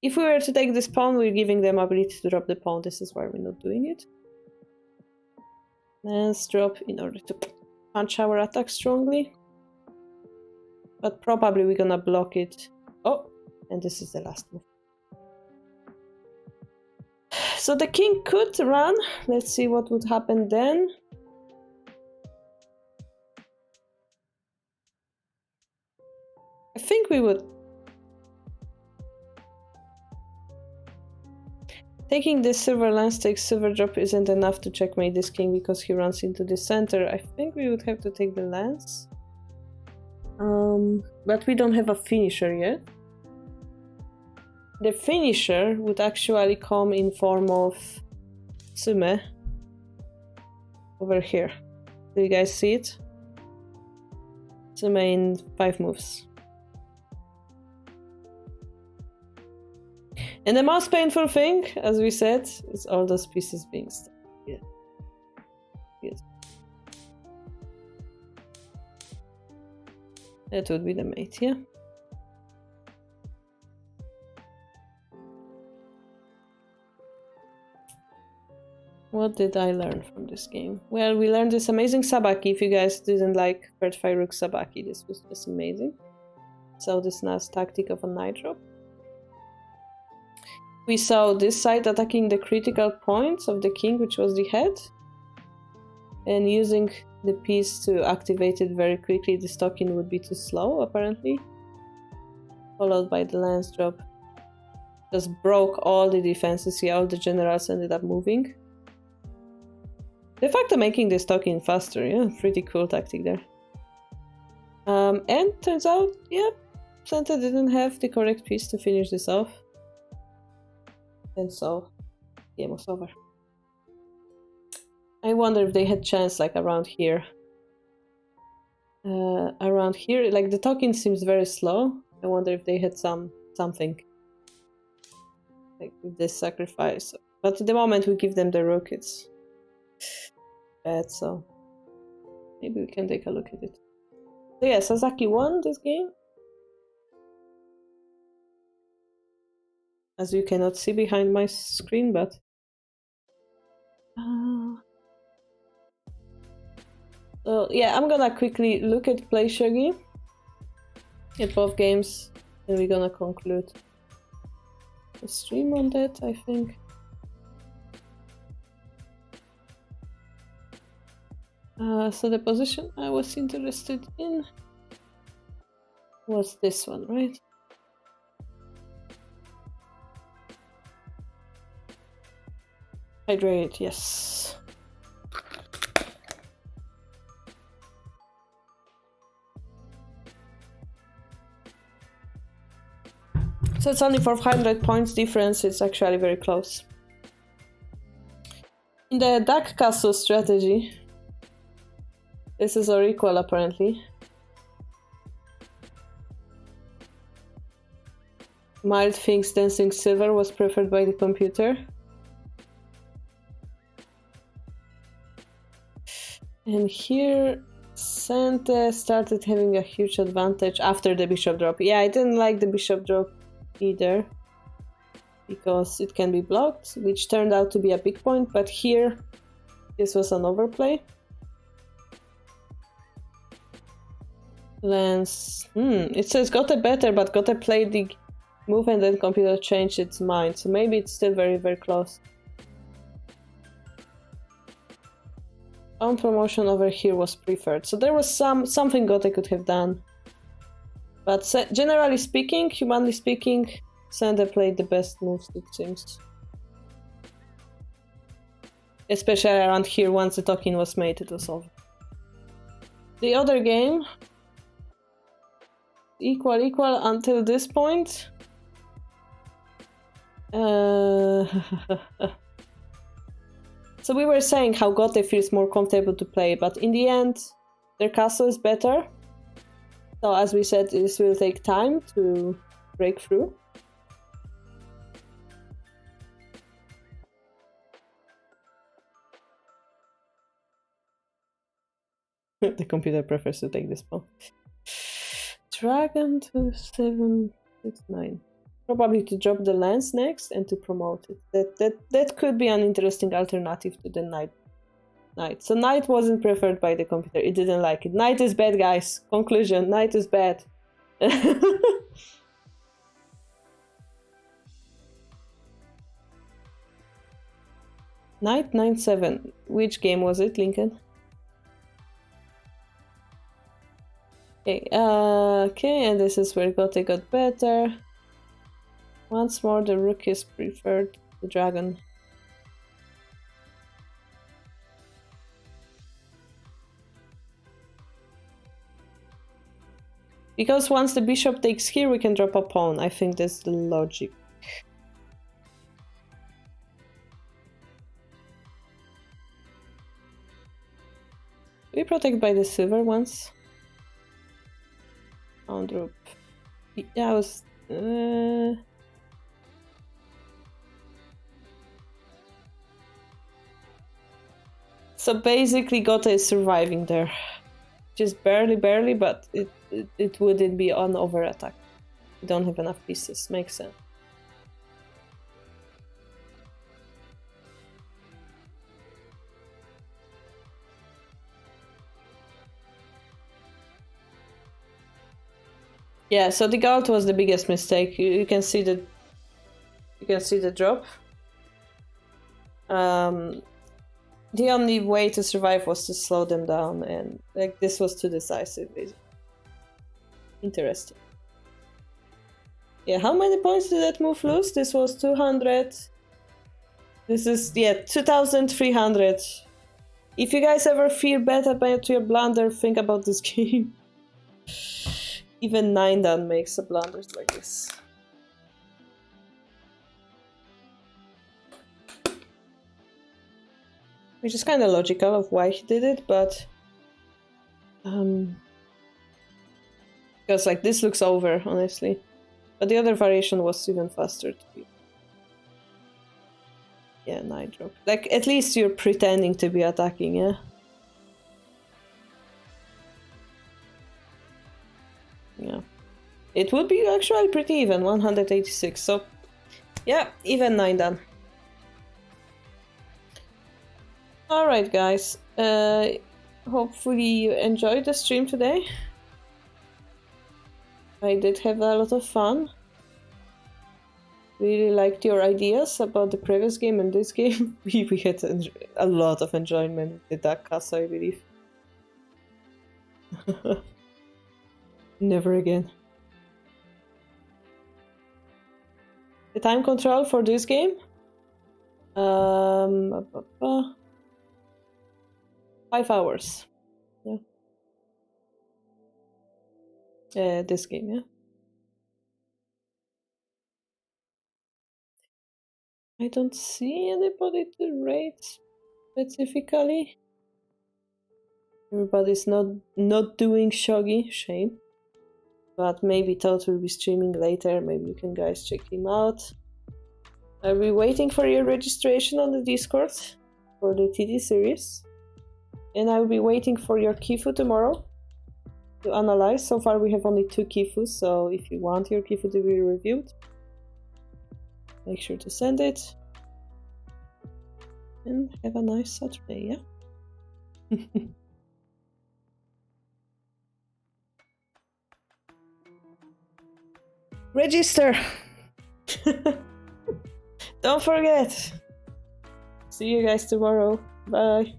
If we were to take this pawn, we're giving them ability to drop the pawn. This is why we're not doing it. Let's drop in order to punch our attack strongly. But probably we're gonna block it. Oh, and this is the last move. So the king could run. Let's see what would happen then. I think we would... Taking this silver lance takes silver drop isn't enough to checkmate this king because he runs into the center. I think we would have to take the lance. But we don't have a finisher yet. The finisher would actually come in form of Tsume over here. Do you guys see it? Tsume in 5 moves. And the most painful thing, as we said, is all those pieces being stuck. Yeah. Good. That would be the mate, yeah? What did I learn from this game? Well, we learned this amazing sabaki. If you guys didn't like Third Fire Rook sabaki, this was just amazing. So this nice tactic of a knight drop. We saw this side attacking the critical points of the king, which was the head. And using the piece to activate it very quickly. The stocking would be too slow, apparently. Followed by the lance drop. Just broke all the defenses here. All the generals ended up moving. De facto making the stocking faster, yeah, pretty cool tactic there. And turns out, yeah, Santa didn't have the correct piece to finish this off. And so, game was over. I wonder if they had chance like around here. Around here, like the talking seems very slow. I wonder if they had something like with this sacrifice. But at the moment we give them the rook, it's bad, so maybe we can take a look at it. So yeah, Sasaki won this game. As you cannot see behind my screen, but so yeah, I'm gonna quickly look at Play Shogi at both games, and we're gonna conclude the stream on that, I think. So the position I was interested in was this one, right? Hydrate, yes. So it's only 400 points difference, it's actually very close. The duck castle strategy. This is our equal, apparently. Mild thinks dancing silver was preferred by the computer. And here, Santa started having a huge advantage after the bishop drop. Yeah, I didn't like the bishop drop either, because it can be blocked, which turned out to be a big point, but here, this was an overplay. Lance, it says Gote better, but Gote played the move and then computer changed its mind, so maybe it's still very, very close. Own promotion over here was preferred, so there was something Gote could have done. But generally speaking, humanly speaking, Sander played the best moves, it seems. Especially around here, once the token was made, it was over. The other game, equal until this point. So we were saying how Gote feels more comfortable to play, but in the end, their castle is better. So as we said, this will take time to break through. The computer prefers to take this pawn. Dragon to 769. Probably to drop the lance next and to promote it. That could be an interesting alternative to the knight. So knight wasn't preferred by the computer. It didn't like it. Knight is bad, guys. Conclusion: knight is bad. Knight 9-7. Which game was it, Lincoln? Okay, and this is where Gote got better. Once more, the rook is preferred the dragon. Because once the bishop takes here, we can drop a pawn. I think that's the logic. We protect by the silver once. Pawn drop. Yeah, I was... So basically Gote is surviving there. Just barely, but it wouldn't be on over attack. We don't have enough pieces, makes sense. Yeah, so the gold was the biggest mistake. You can see the drop. The only way to survive was to slow them down, and like this was too decisive. Basically. Interesting. Yeah, how many points did that move lose? This was 200. This is 2,300. If you guys ever feel bad about your blunder, think about this game. Even 9 Dan makes a blunder like this. Which is kind of logical of why he did it, but because like this looks over, honestly. But the other variation was even faster to be. Yeah, 9 drop. Like at least you're pretending to be attacking, yeah. Yeah. It would be actually pretty even, 186. So yeah, even 9 done. Alright guys, hopefully you enjoyed the stream today. I did have a lot of fun. Really liked your ideas about the previous game and this game. we had a lot of enjoyment with that castle, I believe. Never again. The time control for this game? 5 hours. Yeah. This game, yeah. I don't see anybody to rate specifically. Everybody's not doing Shogi, shame. But maybe Todd will be streaming later, maybe you can guys check him out. I'll be waiting for your registration on the Discord for the TD series. And I'll be waiting for your Kifu tomorrow to analyze. So far we have only 2 Kifus, so if you want your Kifu to be reviewed, make sure to send it. And have a nice Saturday, yeah? Register! Don't forget! See you guys tomorrow. Bye!